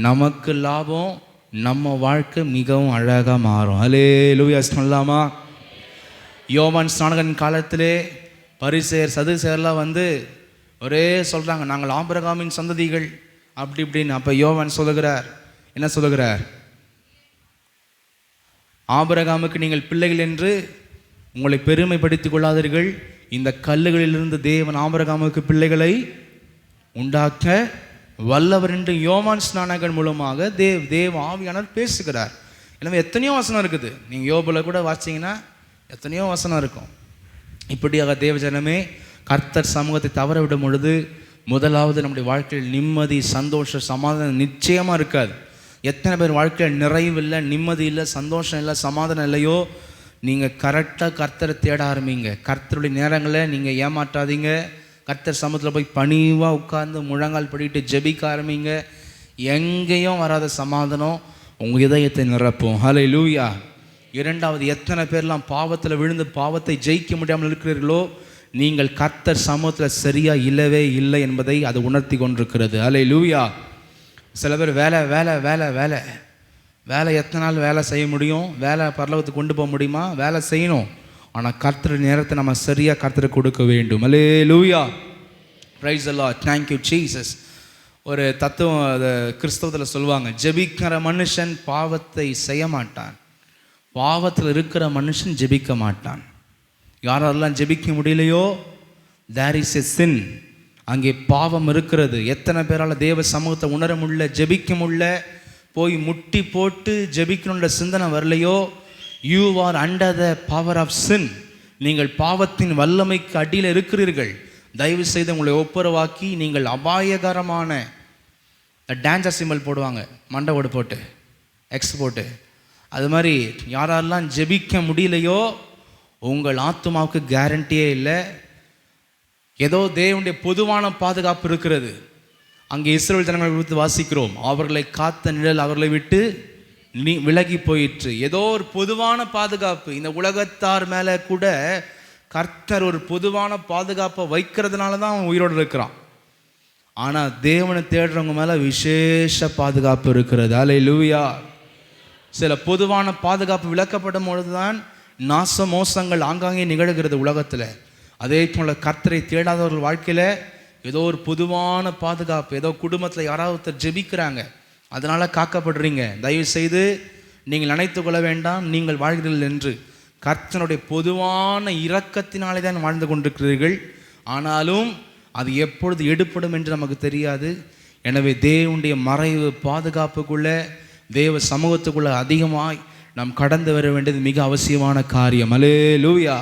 நமக்கு லாபம், நம்ம வாழ்க்கை மிகவும் அழகாக மாறும். ஹல்லேலூயா சொல்லாமா? யோவான் ஸ்நானகன் காலத்திலே பரிசேயர் சதுசேயர்லாம் வந்து ஒரே சொல்கிறாங்க, நாங்கள் ஆபிரகாமின் சந்ததிகள் அப்படி இப்படின்னு. அப்போ யோவான் சொல்லுகிறார், என்ன சொல்லுகிறார்? ஆபிரகாமுக்கு நீங்கள் பிள்ளைகள் என்று உங்களை பெருமைப்படுத்திக் கொள்ளாதீர்கள், இந்த கல்லுகளிலிருந்து தேவன் ஆபிரகாமுக்கு பிள்ளைகளை உண்டாக்க வல்லவர் என்று யோவான் ஸ்நானகன் மூலமாக தேவ ஆவியானவர் பேசுகிறார். எனவே எத்தனையோ வசனம் இருக்குது. நீங்கள் யோபில் கூட வாசிங்கன்னா எத்தனையோ வசனம் இருக்கும். இப்படியாக தேவஜனமே, கர்த்தர் சமூகத்தை தவற விடும் பொழுது முதலாவது நம்முடைய வாழ்க்கையில் நிம்மதி, சந்தோஷம், சமாதானம் நிச்சயமாக இருக்காது. எத்தனை பேர் வாழ்க்கையில் நிறைவு இல்லை, நிம்மதி இல்லை, சந்தோஷம் இல்லை, சமாதானம் இல்லையோ, நீங்கள் கரெக்டாக கர்த்தரை தேட ஆரம்பிங்க. கர்த்தருடைய நேரங்களை நீங்கள் ஏமாற்றாதீங்க. கர்த்தர் சமூகத்தில் போய் பணிவாக உட்கார்ந்து முழங்கால் படிட்டு ஜெபிக்க ஆரம்பிங்க. எங்கேயும் வராத சமாதானம் உங்கள் இதயத்தை நிரப்பும். ஹல்லேலூயா. இரண்டாவது, எத்தனை பேர்லாம் பாவத்தில் விழுந்து பாவத்தை ஜெயிக்க முடியாமல் இருக்கிறீர்களோ, நீங்கள் கர்த்தர் சமூகத்தில் சரியாக இல்லவே இல்லை என்பதை அது உணர்த்தி கொண்டிருக்கிறது. ஹல்லேலூயா. சில பேர் வேலை வேலை வேலை வேலை வேலை எத்தனை நாள் வேலை செய்ய முடியும்? வேலை பரலோகத்துக்கு கொண்டு போக முடியுமா? வேலை செய்யணும். ஆனால் கர்த்தர் நேரத்தை நம்ம சரியாக கர்த்தருக்கு கொடுக்க வேண்டும். ஹல்லேலூயா. Praise the Lord. Thank you Jesus. ஒரு தத்துவம் அதை கிறிஸ்தவத்தில் சொல்லுவாங்க, ஜெபிக்கிற மனுஷன் பாவத்தை செய்ய மாட்டான், பாவத்தில் இருக்கிற மனுஷன் ஜெபிக்க மாட்டான். யாரெல்லாம் ஜெபிக்க முடியலையோ, தேர் இஸ் எ சின், அங்கே பாவம் இருக்கிறது. எத்தனை பேரால் தேவ சமூகத்தை உணர முடியல, ஜெபிக்க முடியல, போய் முட்டி போட்டு ஜெபிக்கணுன்ற சிந்தனை வரலையோ, you are under the power of sin. நீங்கள் பாவத்தின் வல்லமைக்கு அடியில் இருக்கிறீர்கள். தயவு செய்து உங்களை ஒப்புரவாக்கி நீங்கள் அபாயகரமான டான்சர் சிம்பல் போடுவாங்க, மண்டவோடு போட்டு எக்ஸ் போட்டு, அது மாதிரி யாரெல்லாம் ஜெபிக்க முடியலையோ உங்கள் ஆத்துமாவுக்கு கேரண்டியே இல்லை. ஏதோ தேவனுடைய பொதுவான பாதுகாப்பு இருக்கிறது. அங்கே இஸ்ரவேல் ஜனங்களை குறித்து வாசிக்கிறோம், அவர்களை காத்த நிழல் அவர்களை விட்டு விலகி போயிற்று. ஏதோ ஒரு பொதுவான பாதுகாப்பு. இந்த உலகத்தார் மேலே கூட கர்த்தர் ஒரு பொதுவான பாதுகாப்பை வைக்கிறதுனால தான் அவன் உயிரோடு இருக்கிறான். ஆனால் தேவனை தேடுறவங்க மேலே விசேஷ பாதுகாப்பு இருக்கிறது. அல்லேலூயா. சில பொதுவான பாதுகாப்பு விளக்கப்படும் பொழுது தான் நாச மோசங்கள் ஆங்காங்கே நிகழ்கிறது உலகத்தில். அதே போல் கர்த்தரை தேடாதவர்கள் வாழ்க்கையில் ஏதோ ஒரு பொதுவான பாதுகாப்பு. ஏதோ குடும்பத்தில் யாராவது ஒருத்தர் ஜெபிக்கிறாங்க, அதனால் காக்கப்படுறீங்க. தயவு செய்து நீங்கள் நினைத்து கொள்ள வேண்டாம் நீங்கள் வாழ்கிறீர்கள் என்று. கர்த்தனுடைய பொதுவான இரக்கத்தினாலே தான் வாழ்ந்து கொண்டிருக்கிறீர்கள். ஆனாலும் அது எப்பொழுது எடுப்படும் என்று நமக்கு தெரியாது. எனவே தேவனுடைய மறைவு பாதுகாப்புக்குள்ளே, தேவ சமூகத்துக்குள்ளே அதிகமாய் நாம் கடந்து வர வேண்டியது மிக அவசியமான காரியம். அல்லேலூயா.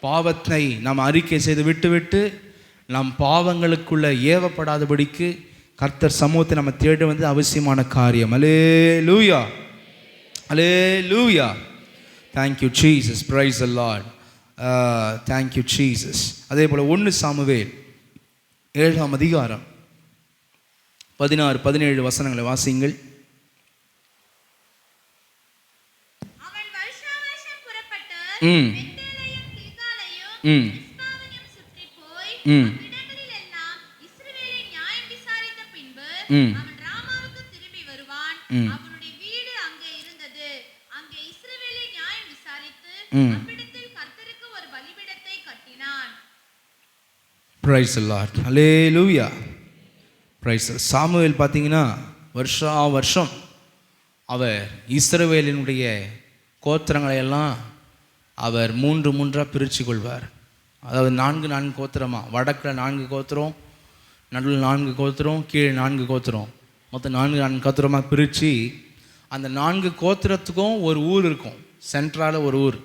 பாவத்தை நாம் அறிக்கை செய்து விட்டு நம் பாவங்களுக்குள்ளே ஏவப்படாதபடிக்கு கர்த்தர் சமூகத்தை நம்ம தேட வந்து அவசியமான காரியம். அல்லேலூயா, அல்லேலூயா. Thank you Jesus, praise the Lord. Thank you Jesus. அதே போல் 1 சாமுவேல் 7ஆம் அதிகாரம் 16-17 வசனங்களை வாசியுங்கள். Praise the Lord. அல்லேலூயா. பிரைஸ். சாமுவேல் பார்த்தீங்கன்னா வருஷம் அவர் இஸ்ரவேலினுடைய கோத்திரங்களை எல்லாம் அவர் 3 பிரித்து கொள்வார். அதாவது 4 கோத்திரமாக, வடக்கில் 4 கோத்திரம், நடுவில் 4 கோத்திரம், கீழே 4 கோத்திரம், மொத்தம் 4 கோத்திரமாக பிரித்து அந்த 4 கோத்திரத்துக்கும் ஒரு ஊர் இருக்கும், சென்ட்ரால் ஒரு ஊர்.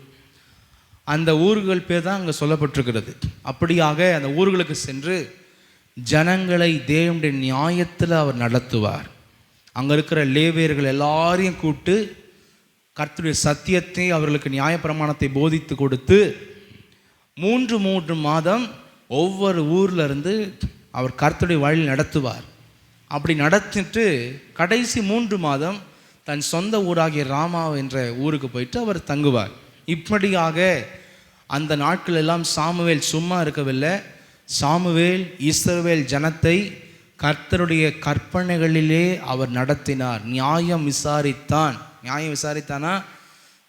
அந்த ஊர்கள் பேர் தான் அங்கே சொல்லப்பட்டிருக்கிறது. அப்படியாக அந்த ஊர்களுக்கு சென்று ஜனங்களை தேவனுடைய நியாயத்தில் அவர் நடத்துவார். அங்கே இருக்கிற லேவியர்கள் எல்லாரையும் கூப்பிட்டு கர்த்தருடைய சத்தியத்தை அவர்களுக்கு நியாயப்பிரமாணத்தை போதித்து கொடுத்து 3 மாதம் ஒவ்வொரு ஊரில் இருந்து அவர் கர்த்தருடைய வழியில் நடத்துவார். அப்படி நடத்திட்டு கடைசி 3 மாதம் தன் சொந்த ஊராகிய ராமா என்ற ஊருக்கு போயிட்டு அவர் தங்குவார். இப்படியாக அந்த நாட்கள் எல்லாம் சாமுவேல் சும்மா இருக்கவில்லை. சாமுவேல் இஸ்ரவேல் ஜனத்தை கர்த்தருடைய கற்பனைகளிலே அவர் நடத்தினார். நியாயம் விசாரித்தான். நியாயம் விசாரித்தானா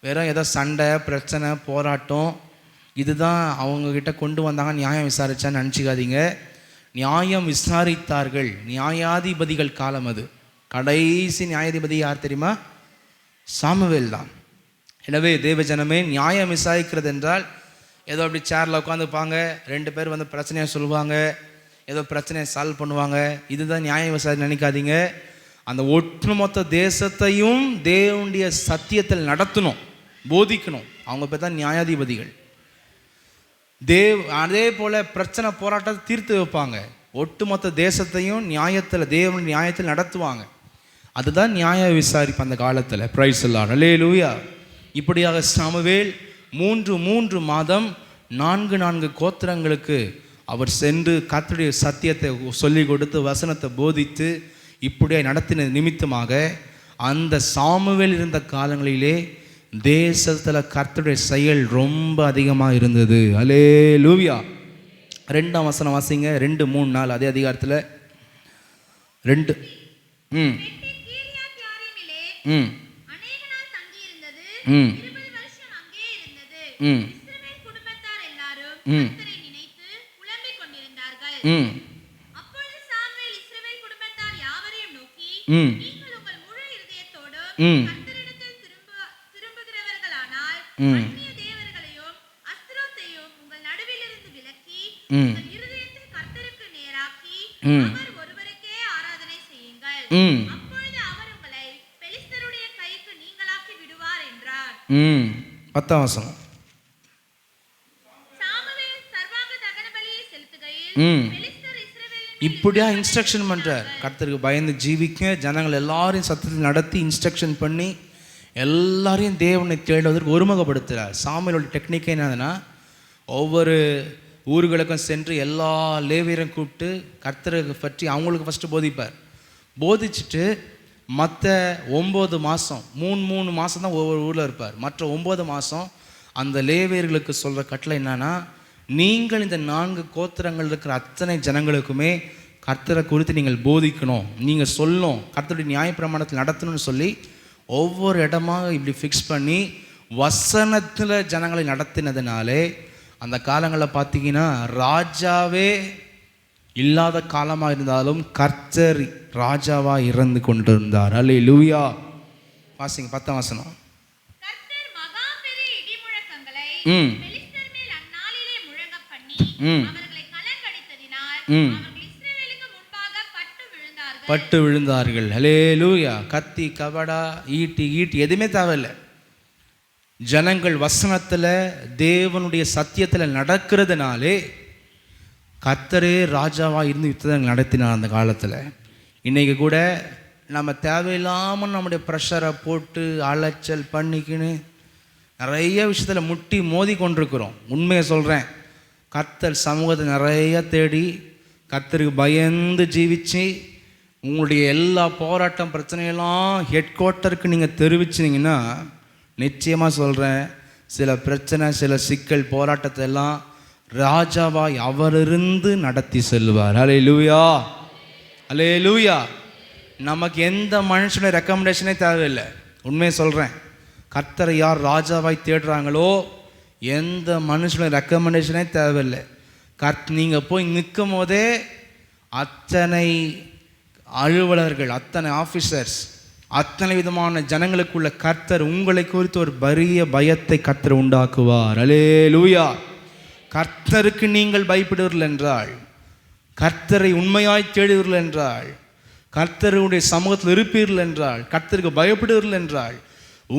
வேற ஏதோ சண்டை பிரச்சனை போராட்டம் இதுதான் அவங்கக்கிட்ட கொண்டு வந்தாங்க நியாயம் விசாரித்தான்னு நினச்சிக்காதீங்க. நியாயம் விசாரித்தார்கள். நியாயாதிபதிகள் காலம் அது. கடைசி நியாயாதிபதி யார் தெரியுமா? சாமுவேல் தான். எனவே தேவஜனமே, நியாயம் விசாரிக்கிறது என்றால் ஏதோ அப்படி சேரில் உட்காந்துப்பாங்க, 2 பேர் வந்து பிரச்சனையை சொல்லுவாங்க, ஏதோ பிரச்சனையை சால்வ் பண்ணுவாங்க, இதுதான் நியாயம் விசாரி நினைக்காதீங்க. அந்த ஒட்டுமொத்த தேசத்தையும் தேவனுடைய சத்தியத்தில் நடத்தணும், போதிக்கணும். அவங்க பேர் தான் நியாயாதிபதிகள். அதே போல் பிரச்சனை போராட்டத்தை தீர்த்து வைப்பாங்க. ஒட்டுமொத்த தேசத்தையும் நியாயத்தில், தேவனுடைய நியாயத்தில் நடத்துவாங்க. அதுதான் நியாய விசாரிப்பு அந்த காலத்தில். Praise the Lord. அல்லேலூயா. இப்படியாக சாமுவேல் 3 மாதம் 4 கோத்திரங்களுக்கு அவர் சென்று கர்த்தருடைய சத்தியத்தை சொல்லி கொடுத்து வசனத்தை போதித்து இப்படியே நடத்தின நிமித்தமாக அந்த சாமுவேல் இருந்த காலங்களிலே தேசத்தில் கர்த்தருடைய செயல் ரொம்ப அதிகமாக இருந்தது. அல்லேலூயா. 2ஆம் வசனம் வாசிங்க. 2, 3, 4 அதே அதிகாரத்தில் 2. 10ஆம் வசனம். இப்படியா இன்ஸ்ட்ரக்ஷன் பண்ணுறார். கர்த்தருக்கு பயந்து ஜீவிக்க, ஜனங்கள் எல்லாரையும் சத்தத்தில் நடத்தி இன்ஸ்ட்ரக்ஷன் பண்ணி எல்லாரையும் தேவனை தேடுவதற்கு ஒருமுகப்படுத்துகிறார். சாமுவேலோட டெக்னிக்கே என்னதுன்னா, ஒவ்வொரு ஊர்களுக்கும் சென்று எல்லா லேவியரையும் கூப்பிட்டு கர்த்தரை பற்றி அவங்களுக்கு ஃபஸ்ட்டு போதிப்பார். போதிச்சுட்டு மற்ற 9 மாதம் 3 மாதம் தான் ஒவ்வொரு ஊரில் இருப்பார். மற்ற 9 மாதம் அந்த லேவியர்களுக்கு சொல்கிற கட்டளை என்னன்னா, நீங்கள் இந்த 4 கோத்திரங்கள் இருக்கிற அத்தனை ஜனங்களுக்குமே கர்த்தரை குறித்து நீங்கள் போதிக்கணும், நீங்கள் சொல்லணும், கர்த்தருடைய நியாயப்பிரமாணத்தில் நடத்தணும்னு சொல்லி ஒவ்வொரு இடமாக இப்படி ஃபிக்ஸ் பண்ணி வசனத்தில் ஜனங்களை நடத்தினதுனாலே அந்த காலங்களில் பார்த்தீங்கன்னா ராஜாவே இல்லாத காலமாக இருந்தாலும் கர்த்தர் ராஜாவாக இருந்து கொண்டிருந்தார். அல்லேலூயா. வாசிங்க 10ஆம் வசனம். பட்டு விழுந்தார்கள். அல்லேலூயா. கத்தி, கபடா, ஈட்டி எதுவுமே தேவையில்லை. ஜனங்கள் வசனத்தில் தேவனுடைய சத்தியத்தில் நடக்கிறதுனாலே கர்த்தரே ராஜாவாக இருந்து யுத்தத்தை நடத்தினார் அந்த காலத்தில். இன்றைக்கி கூட நம்ம தேவையில்லாமல் நம்முடைய ப்ரெஷரை போட்டு அலைச்சல் பண்ணிக்கின்னு நிறைய விஷயத்தில் முட்டி மோதி கொண்டிருக்கிறோம். உண்மையை சொல்கிறேன். கர்த்தர் சமூகத்தை நிறைய தேடி கர்த்தருக்கு பயந்து ஜீவிச்சு உங்களுடைய எல்லா போராட்டம் பிரச்சனையெல்லாம் ஹெட் குவார்ட்டருக்கு நீங்கள் தெரிவிச்சிங்கன்னா நிச்சயமாக சொல்கிறேன், சில பிரச்சனை, சில சிக்கல், போராட்டத்தை எல்லாம் ராஜாவாய் அவரிருந்து நடத்தி செல்வார். அல்லேலூயா, அல்லேலூயா. நமக்கு எந்த மனுஷனுடைய ரெக்கமெண்டேஷனே தேவையில்லை. உண்மையை சொல்கிறேன். கர்த்தரை யார் ராஜாவாய் தேடுறாங்களோ எந்த மனுஷனுடைய ரெக்கமெண்டேஷனே தேவையில்லை. நீங்கள் போய் நிற்கும் போதே அத்தனை அலுவலர்கள், அத்தனை ஆஃபீஸர்ஸ், அத்தனை விதமான ஜனங்களுக்குள்ள கர்த்தர் உங்களை குறித்து ஒரு பெரிய பயத்தை கர்த்தர் உண்டாக்குவார். அல்லேலூயா. கர்த்தருக்கு நீங்கள் பயப்படுவீர்கள் என்றால், கர்த்தரை உண்மையாய் தேடுவீர்கள் என்றால், கர்த்தருடைய சமூகத்தில் இருப்பீர்கள் என்றால், கர்த்தருக்கு பயப்படுவீர்கள் என்றால்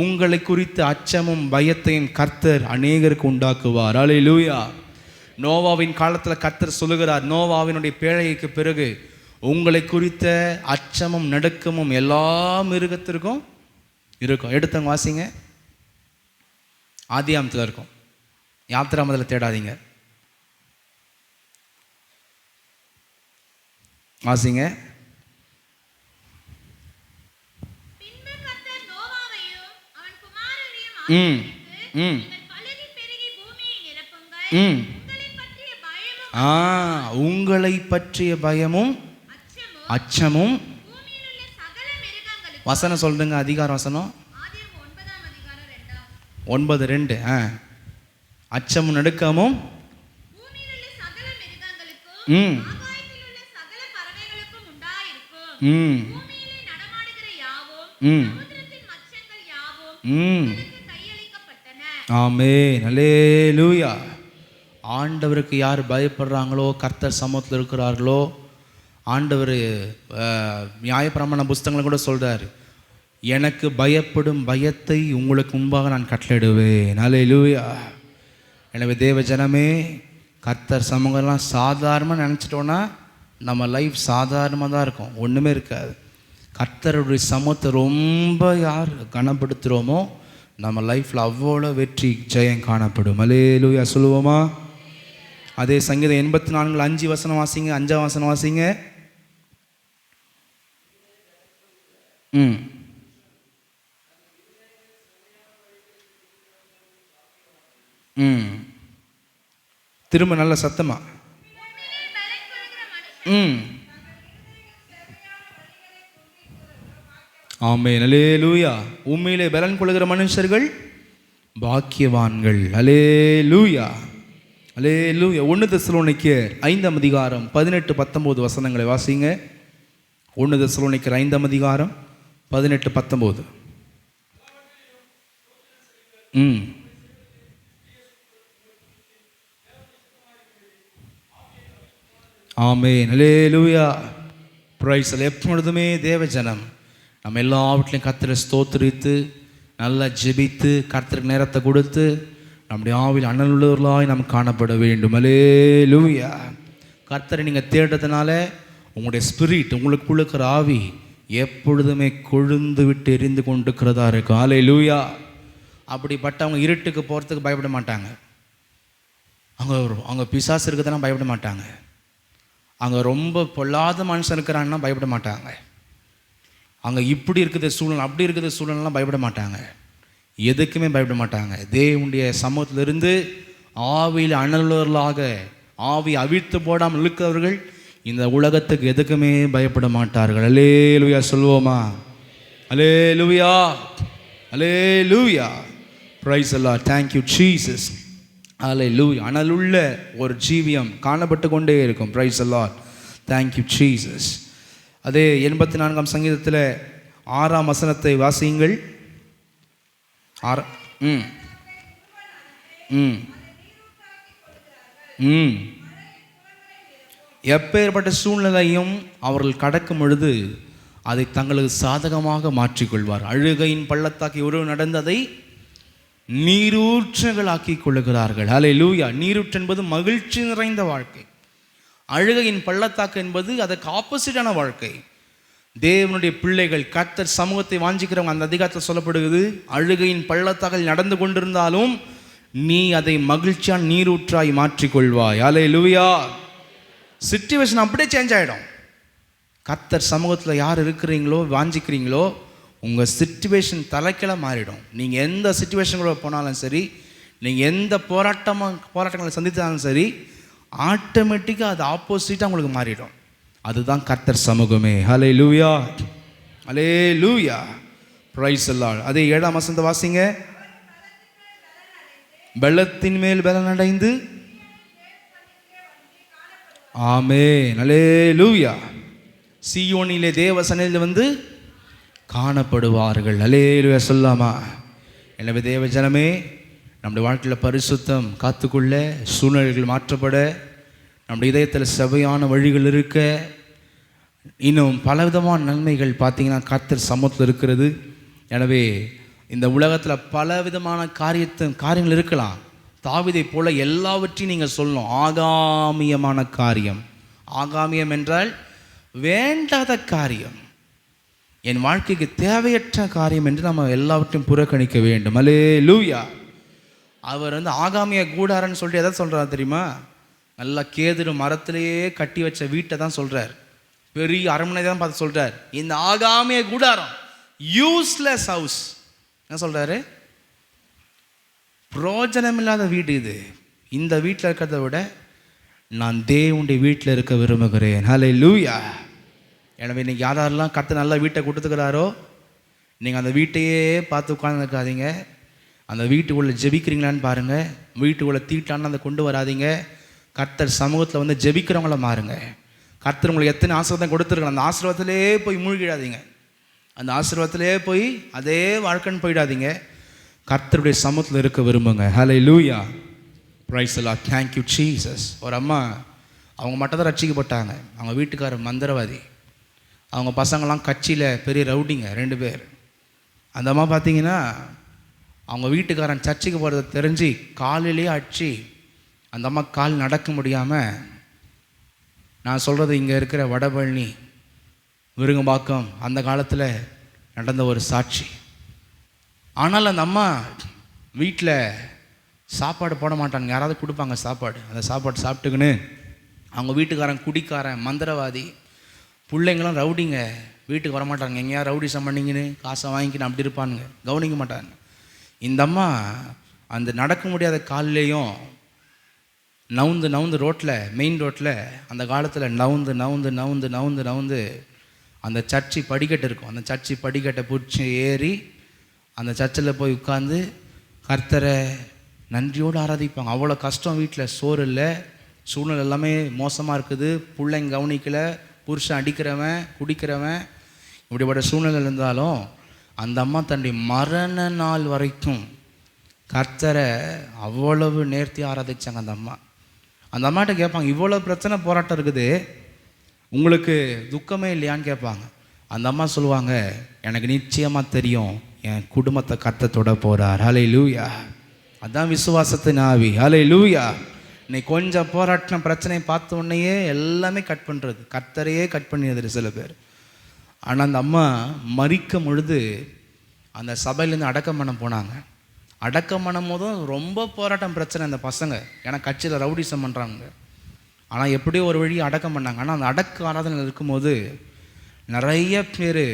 உங்களை குறித்து அச்சமும் பயத்தையும் கர்த்தர் அநேகருக்கு உண்டாக்குவார். அல்லேலூயா. நோவாவின் காலத்தில் கர்த்தர் சொல்லுகிறார், நோவாவினுடைய பேழைக்கு பிறகு உங்களை குறித்த அச்சமும் நடுக்கமும் எல்லா மிருகத்திற்கும் இருக்கும். எடுத்தவங்க வாசிங்க. ஆதியாமத்தில் இருக்கும். யாத்திராமத்தில் தேடாதீங்க, வாசிங்க. உங்களை பற்றிய பயமும் அச்சமும். வசனம் சொல்லுங்க, அதிகார வசனம் 9:2. அச்சமும் நடுக்கமும் ஆமென். அல்லேலூயா. ஆண்டவருக்கு யார் பயப்படுறாங்களோ, கர்த்தர் சமூகத்தில் இருக்கிறார்களோ, ஆண்டவர் நியாயப்பிரமாண புஸ்தகங்களை கூட சொல்கிறார், எனக்கு பயப்படும் பயத்தை உங்களுக்கு முன்பாக நான் கட்டளையிடுவேன். அல்லேலூயா. எனவே தேவ ஜனமே, கர்த்தர் சமூகம்லாம் சாதாரணமாக நினச்சிட்டோன்னா நம்ம லைஃப் சாதாரணமாக தான் இருக்கும், ஒன்றுமே இருக்காது. கர்த்தருடைய சமூகத்தை ரொம்ப யார் கனப்படுத்துகிறோமோ நம்ம லைஃப்பில் அவ்வளோ வெற்றி ஜெயம் காணப்படும். அல்லேலூயா சொல்லுவோமா? அதே சங்கீதம் 84:5 வசனம் வாசிங்க. 5ஆம் வசனம் வாசிங்க. திரும்ப நல்ல சத்தமா. ஆமென். அல்லேலூயா. உண்மையிலே பலன் கொள்கிற மனுஷர்கள் பாக்கியவான்கள். அல்லேலூயா, அல்லேலூயா. 1 தெசலோனிக்கேயர் 5ஆம் அதிகாரம் 18-19 வசனங்களை வாசிங்க. 1 தெசலோனிக்கேயர் 5ஆம் அதிகாரம் 18-19. ஆமென். அல்லேலூயா. பிரைஸ். எப்பொழுதுமே தேவ ஜனம் நம்ம எல்லாவற்றிலையும் கர்த்தரை ஸ்தோத்திரித்து நல்லா ஜெபித்து கர்த்தருக்கு நேரத்தை கொடுத்து நம்முடைய ஆவியில் அனலுள்ளவர்களாய் நாம் காணப்பட வேண்டும். அல்லேலூயா. கர்த்தரை நீங்கள் தேடுறதுனால உங்களுடைய ஸ்பிரிட், உங்களுக்குள்ள இருக்கிற ஆவி எப்பொழுதுமே கொழுந்து விட்டு எரிந்து கொண்டிருக்கிறதா இருக்கும். அல்லேலூயா. அப்படிப்பட்டவங்க இருட்டுக்கு போகிறதுக்கு பயப்பட மாட்டாங்க. அவங்க பிசாசு இருக்கிறதுனா பயப்பட மாட்டாங்க. அங்கே ரொம்ப பொல்லாத மனுஷன் இருக்கிறான்னா பயப்பட மாட்டாங்க. அங்கே இப்படி இருக்குது சூழ்நிலை, அப்படி இருக்குது சூழ்நிலாம் பயப்பட மாட்டாங்க. எதுக்குமே பயப்பட மாட்டாங்க. தேவனுடைய சமூகத்திலிருந்து ஆவியில் அனலுள்ளவர்களாக ஆவி அவிழ்த்து போடாமல் இருக்கிறவர்கள் இந்த உலகத்துக்கு எதுக்குமே பயப்பட மாட்டார்கள். அல்லேலூயா சொல்லுவோமா? அல்லேலூயா, அல்லேலூயா. Praise the Lord. Thank you Jesus. அல்லேலூயா. அனலுள்ள ஒரு ஜீவியம் காணப்பட்டு கொண்டே இருக்கும். Praise the Lord. Thank you Jesus. அதே 84ஆம் சங்கீதத்தில் 6ஆம் வசனத்தை வாசியுங்கள். எப்பேற்பட்ட சூழ்நிலையும் அவர்கள் கடக்கும் பொழுது அதை தங்களுக்கு சாதகமாக மாற்றிக்கொள்வார். அழுகையின் பள்ளத்தாக்கி ஒருவர் நடந்ததை நீரூற்றுகளாக்கி கொள்ளுகிறார்கள். அல்லேலூயா. நீரூற்று என்பது மகிழ்ச்சி நிறைந்த வாழ்க்கை. அழுகையின் பள்ளத்தாக்கு என்பது அதற்கு ஆப்போசிட்டான வாழ்க்கை. தேவனுடைய பிள்ளைகள் கர்த்தர் சமூகத்தை வாஞ்சிக்கிறவங்க அந்த அதிகாரத்தில் சொல்லப்படுகிறது, அழுகையின் பள்ளத்தாக்கில் நடந்து கொண்டிருந்தாலும் நீ அதை மகிழ்ச்சியான நீரூற்றாய் மாற்றிக்கொள்வாய். அல்லேலூயா. சிச்சுவேஷன் அப்படியே சேஞ்ச் ஆகிடும். கர்த்தர் சமூகத்தில் யார் இருக்கிறீங்களோ வாஞ்சிக்கிறீங்களோ உங்கள் சிச்சுவேஷன் தலைக்கீழ மாறிடும். நீங்கள் எந்த சிச்சுவேஷன்களோட போனாலும் சரி, நீங்கள் எந்த போராட்டங்களை சந்தித்தாலும் சரி, ஆட்டோமேட்டிக்காக அது ஆப்போசிட்டாக உங்களுக்கு மாறிடும். அதுதான் கர்த்தர் சமூகமே. ஹல்லேலூயா, ஹல்லேலூயா. Praise the Lord. அதே 7ஆம் வசனத்தை வாசிங்க. பலத்தின் மேல் பலன் அடைந்து, ஆமென், ஹல்லேலூயா, சீயோனிலே தேவ சந்நிதியில் வந்து காணப்படுவார்கள். ஹல்லேலூயா சொல்லாமா? எனவே தேவ ஜனமே, நம்முடைய வாழ்க்கையில் பரிசுத்தம் காத்துக்கொள்ள, சூழ்நிலைகள் மாற்றப்பட, நம்முடைய இதயத்தில் செவையான வழிகள் இருக்க, இன்னும் பலவிதமான நன்மைகள் பார்த்தீங்கன்னா கர்த்தர் சமூகத்தில் இருக்கிறது. எனவே இந்த உலகத்தில் பலவிதமான காரியங்கள் இருக்கலாம். தாவீதை போல எல்லாவற்றையும் நீங்கள் சொல்லணும். ஆகாமியமான காரியம், ஆகாமியம் என்றால் வேண்டாத காரியம், என் வாழ்க்கைக்கு தேவையற்ற காரியம் என்று நம்ம எல்லாவற்றையும் புறக்கணிக்க வேண்டும். அல்லேலூயா. அவர் வந்து ஆகாமிய கூடாரன்னு சொல்லிட்டு எதை சொல்கிறார் தெரியுமா? நல்லா கேதுரு மரத்திலேயே கட்டி வச்ச வீட்டை தான் சொல்கிறார். பெரிய அரண்மனை தான் பார்த்து சொல்கிறார். இந்த ஆகாமிய கூடாரம், யூஸ்லெஸ் ஹவுஸ், என்ன சொல்கிறாரு? பிரோஜனம் இல்லாத வீடு இது. இந்த வீட்டில் இருக்கிறத விட நான் தேவனுடைய வீட்டில் இருக்க விரும்புகிறேன். ஹல்லேலூயா. எனவே இன்னைக்கு யாரெல்லாம் கர்த்தர் நல்ல வீட்டை கொடுத்துக்கிறாரோ, நீங்கள் அந்த வீட்டையே பார்த்து உட்கார்ந்துருக்காதீங்க. அந்த வீட்டுக்குள்ளே ஜெபிக்கிறீங்களான்னு பாருங்கள். வீட்டுக்குள்ளே தீட்டான்னு அதை கொண்டு வராதிங்க. கர்த்தர் சமூகத்தில் வந்து ஜெபிக்கிறவங்கள மாறுங்க. கர்த்தர் உங்களுக்கு எத்தனை ஆசீர்வாதம் கொடுத்துருக்கலாம், அந்த ஆசீர்வாதத்திலே போய் மூழ்கிடாதீங்க. அந்த ஆசீர்வாதத்திலே போய் அதே வாழ்க்கைன்னு போயிடாதீங்க. கர்த்தருடைய சமூகத்தில் இருக்க விரும்புங்க. ஹல்லேலூயா. Praise the Lord. Thank you Jesus. ஒரு அம்மா, அவங்க மட்டும் தான் ரட்சிக்கப்பட்டாங்க. அவங்க வீட்டுக்காரர் மந்திரவாதி, அவங்க பசங்கள்லாம் கட்சியில் பெரிய ரவுடிங்க 2 பேர். அந்த அம்மா பார்த்தீங்கன்னா அவங்க வீட்டுக்காரன் சர்ச்சுக்கு போகிறத தெரிஞ்சு காலிலேயே அடிச்சு அந்த அம்மா கால் நடக்க முடியாமல், நான் சொல்கிறது இங்கே இருக்கிற வடபழனி விருங்கம்பாக்கம் அந்த காலத்தில் நடந்த ஒரு சாட்சி. ஆனால் அந்த அம்மா வீட்டில் சாப்பாடு போட மாட்டாங்க, யாராவது கொடுப்பாங்க சாப்பாடு. அந்த சாப்பாடு சாப்பிட்டுக்குன்னு அவங்க வீட்டுக்காரன் குடிக்காரன் மந்திரவாதி, பிள்ளைங்களும் ரவுடிங்க, வீட்டுக்கு வரமாட்டாங்க. எங்கேயா ரவுடிசம் பண்ணிங்கன்னு காசை வாங்கிக்கின்னு அப்படி இருப்பானுங்க, கவனிக்க மாட்டாங்க. இந்த அம்மா அந்த நடக்க முடியாத காலிலேயும் நவுந்து ரோட்டில், மெயின் ரோட்டில் அந்த காலத்தில் நவுந்து அந்த சர்ச்சு படிக்கட்டு இருக்கும். அந்த சர்ச்சு படிக்கட்டை பிடிச்சி ஏறி அந்த சர்ச்சில் போய் உட்காந்து கர்த்தரை நன்றியோடு ஆராதிப்பாங்க. அவ்வளோ கஷ்டம். வீட்டில் சோறு இல்லை, சூழ்நிலை எல்லாமே மோசமாக இருக்குது, பிள்ளைங்க கவனிக்கலை, புருஷன் அடிக்கிறவன் குடிக்கிறவன், இப்படிப்பட்ட சூழ்நிலை இருந்தாலும் அந்த அம்மா தன்னுடைய மரண நாள் வரைக்கும் கர்த்தரை அவ்வளவு நேர்த்தி ஆராதிச்சாங்க. அந்த அம்மாட்ட கேட்பாங்க, இவ்வளோ பிரச்சனை போராட்டம் இருக்குது, உங்களுக்கு துக்கமே இல்லையான்னு கேட்பாங்க. அந்த அம்மா சொல்லுவாங்க, எனக்கு நிச்சயமாக தெரியும் என் குடும்பத்தை கர்த்தர் தொட போகிறார். ஹல்லேலூயா. அதான் விசுவாசத்தின் ஆவி. ஹல்லேலூயா. இன்னைக்கு கொஞ்சம் போராட்டம் பிரச்சனையை பார்த்த உடனேயே எல்லாமே கட் பண்ணுறது, கர்த்தரையே கட் பண்ணிடுது சில பேர். ஆனால் அந்த அம்மா மரிக்கும் பொழுது அந்த சபையிலேருந்து அடக்கம் பண்ண போனாங்க. அடக்கம் பண்ணும் போதும் ரொம்ப போராட்டம் பிரச்சனை அந்த பசங்க, ஏன்னா கட்சியில் ரவுடிசம் பண்ணுறாங்க. ஆனால் எப்படியோ ஒரு வழி அடக்கம் பண்ணாங்க. ஆனால் அந்த அடக்க ஆராதனை இருக்கும்போது நிறைய பேர்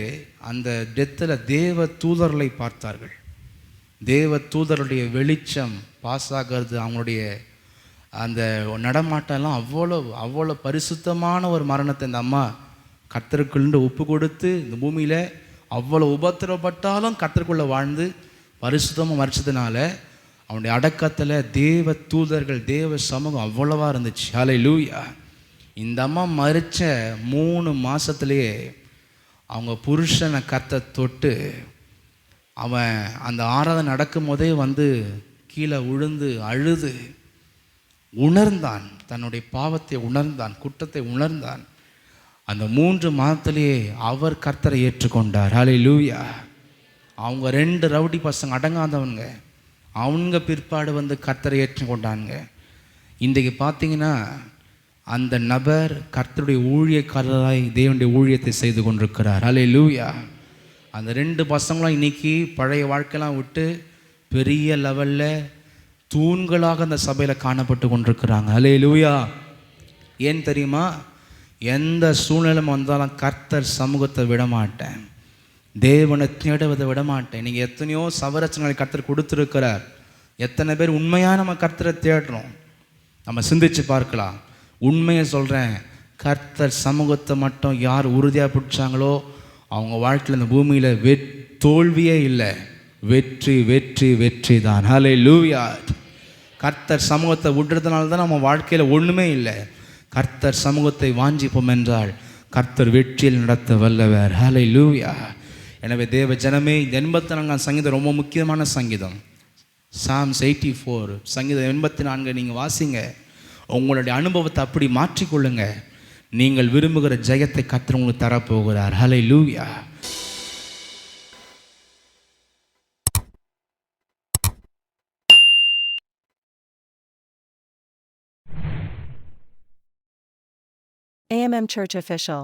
அந்த டெத்தில் தேவ தூதர்களை பார்த்தார்கள். தேவ தூதருடைய வெளிச்சம் பாஸ் ஆகிறது, அவங்களுடைய அந்த நடமாட்டம்லாம் அவ்வளோ பரிசுத்தமான ஒரு மரணத்தை இந்த அம்மா கர்த்தருக்குள்ள ஒப்பு கொடுத்து இந்த பூமியில் அவ்வளோ உபத்திரப்பட்டாலும் கர்த்தருக்குள்ளே வாழ்ந்து பரிசுத்தமாக மறிச்சதுனால அவனுடைய அடக்கத்தில் தேவ தூதர்கள் தேவ சமூகம் அவ்வளவா இருந்துச்சு. ஹல்லேலூயா. இந்த அம்மா மறிச்ச 3 மாதத்துலேயே அவங்க புருஷனை கர்த்தர் தொட்டு அவன் அந்த ஆராதனை நடக்கும் போதே வந்து கீழே விழுந்து அழுது உணர்ந்தான், தன்னுடைய பாவத்தை உணர்ந்தான், குற்றத்தை உணர்ந்தான். அந்த 3 மாதத்திலேயே அவர் கர்த்தரை ஏற்றுக்கொண்டார். ஹல்லேலூயா. அவங்க 2 ரவுடி பசங்க அடங்காதவங்க, அவங்க பிற்பாடு வந்து கர்த்தரை ஏற்றுக்கொண்டாங்க. இன்றைக்கு பார்த்தீங்கன்னா அந்த நபர் கர்த்தருடைய ஊழியக்காரராய் தேவனுடைய ஊழியத்தை செய்து கொண்டிருக்கிறார். ஹல்லேலூயா. அந்த 2 பசங்களும் இன்றைக்கி பழைய வாழ்க்கையெல்லாம் விட்டு பெரிய லெவலில் தூண்களாக அந்த சபையில் காணப்பட்டு கொண்டிருக்கிறாங்க. ஹல்லேலூயா. ஏன் தெரியுமா? எந்த சூழ்நிலை வந்தாலும் கர்த்தர் சமூகத்தை விடமாட்டேன், தேவனை தேடுவதை விடமாட்டேன். நீங்கள் எத்தனையோ சவரச்சனைகளை கர்த்தர் கொடுத்துருக்கிறார். எத்தனை பேர் உண்மையாக நம்ம கர்த்தரை தேடுறோம்? நம்ம சிந்திச்சு பார்க்கலாம். உண்மையை சொல்கிறேன், கர்த்தர் சமூகத்தை மட்டும் யார் உறுதியாக பிடிச்சாங்களோ அவங்க வாழ்க்கையில் இந்த பூமியில் தோல்வியே இல்லை, வெற்றி வெற்றி வெற்றி தான். ஹல்லேலூயா. கர்த்தர் சமூகத்தை விடுறதுனால தான் நம்ம வாழ்க்கையில் ஒன்றுமே இல்லை. கர்த்தர் சமூகத்தை வாஞ்சிப்போம் என்றால் கர்த்தர் வெற்றியில் நடத்த வல்லவர். ஹல்லேலூயா. எனவே தேவ ஜனமே, இந்த 84 சங்கீதம் ரொம்ப முக்கியமான சங்கீதம். சாம்ஸ் 84 சங்கீதம் 84 நீங்கள் வாசிங்க. உங்களுடைய அனுபவத்தை அப்படி மாற்றிக்கொள்ளுங்க. நீங்கள் விரும்புகிற ஜெயத்தை கர்த்தர் உங்களுக்கு தரப்போகிறார். ஹல்லேலூயா. AMM Church Official.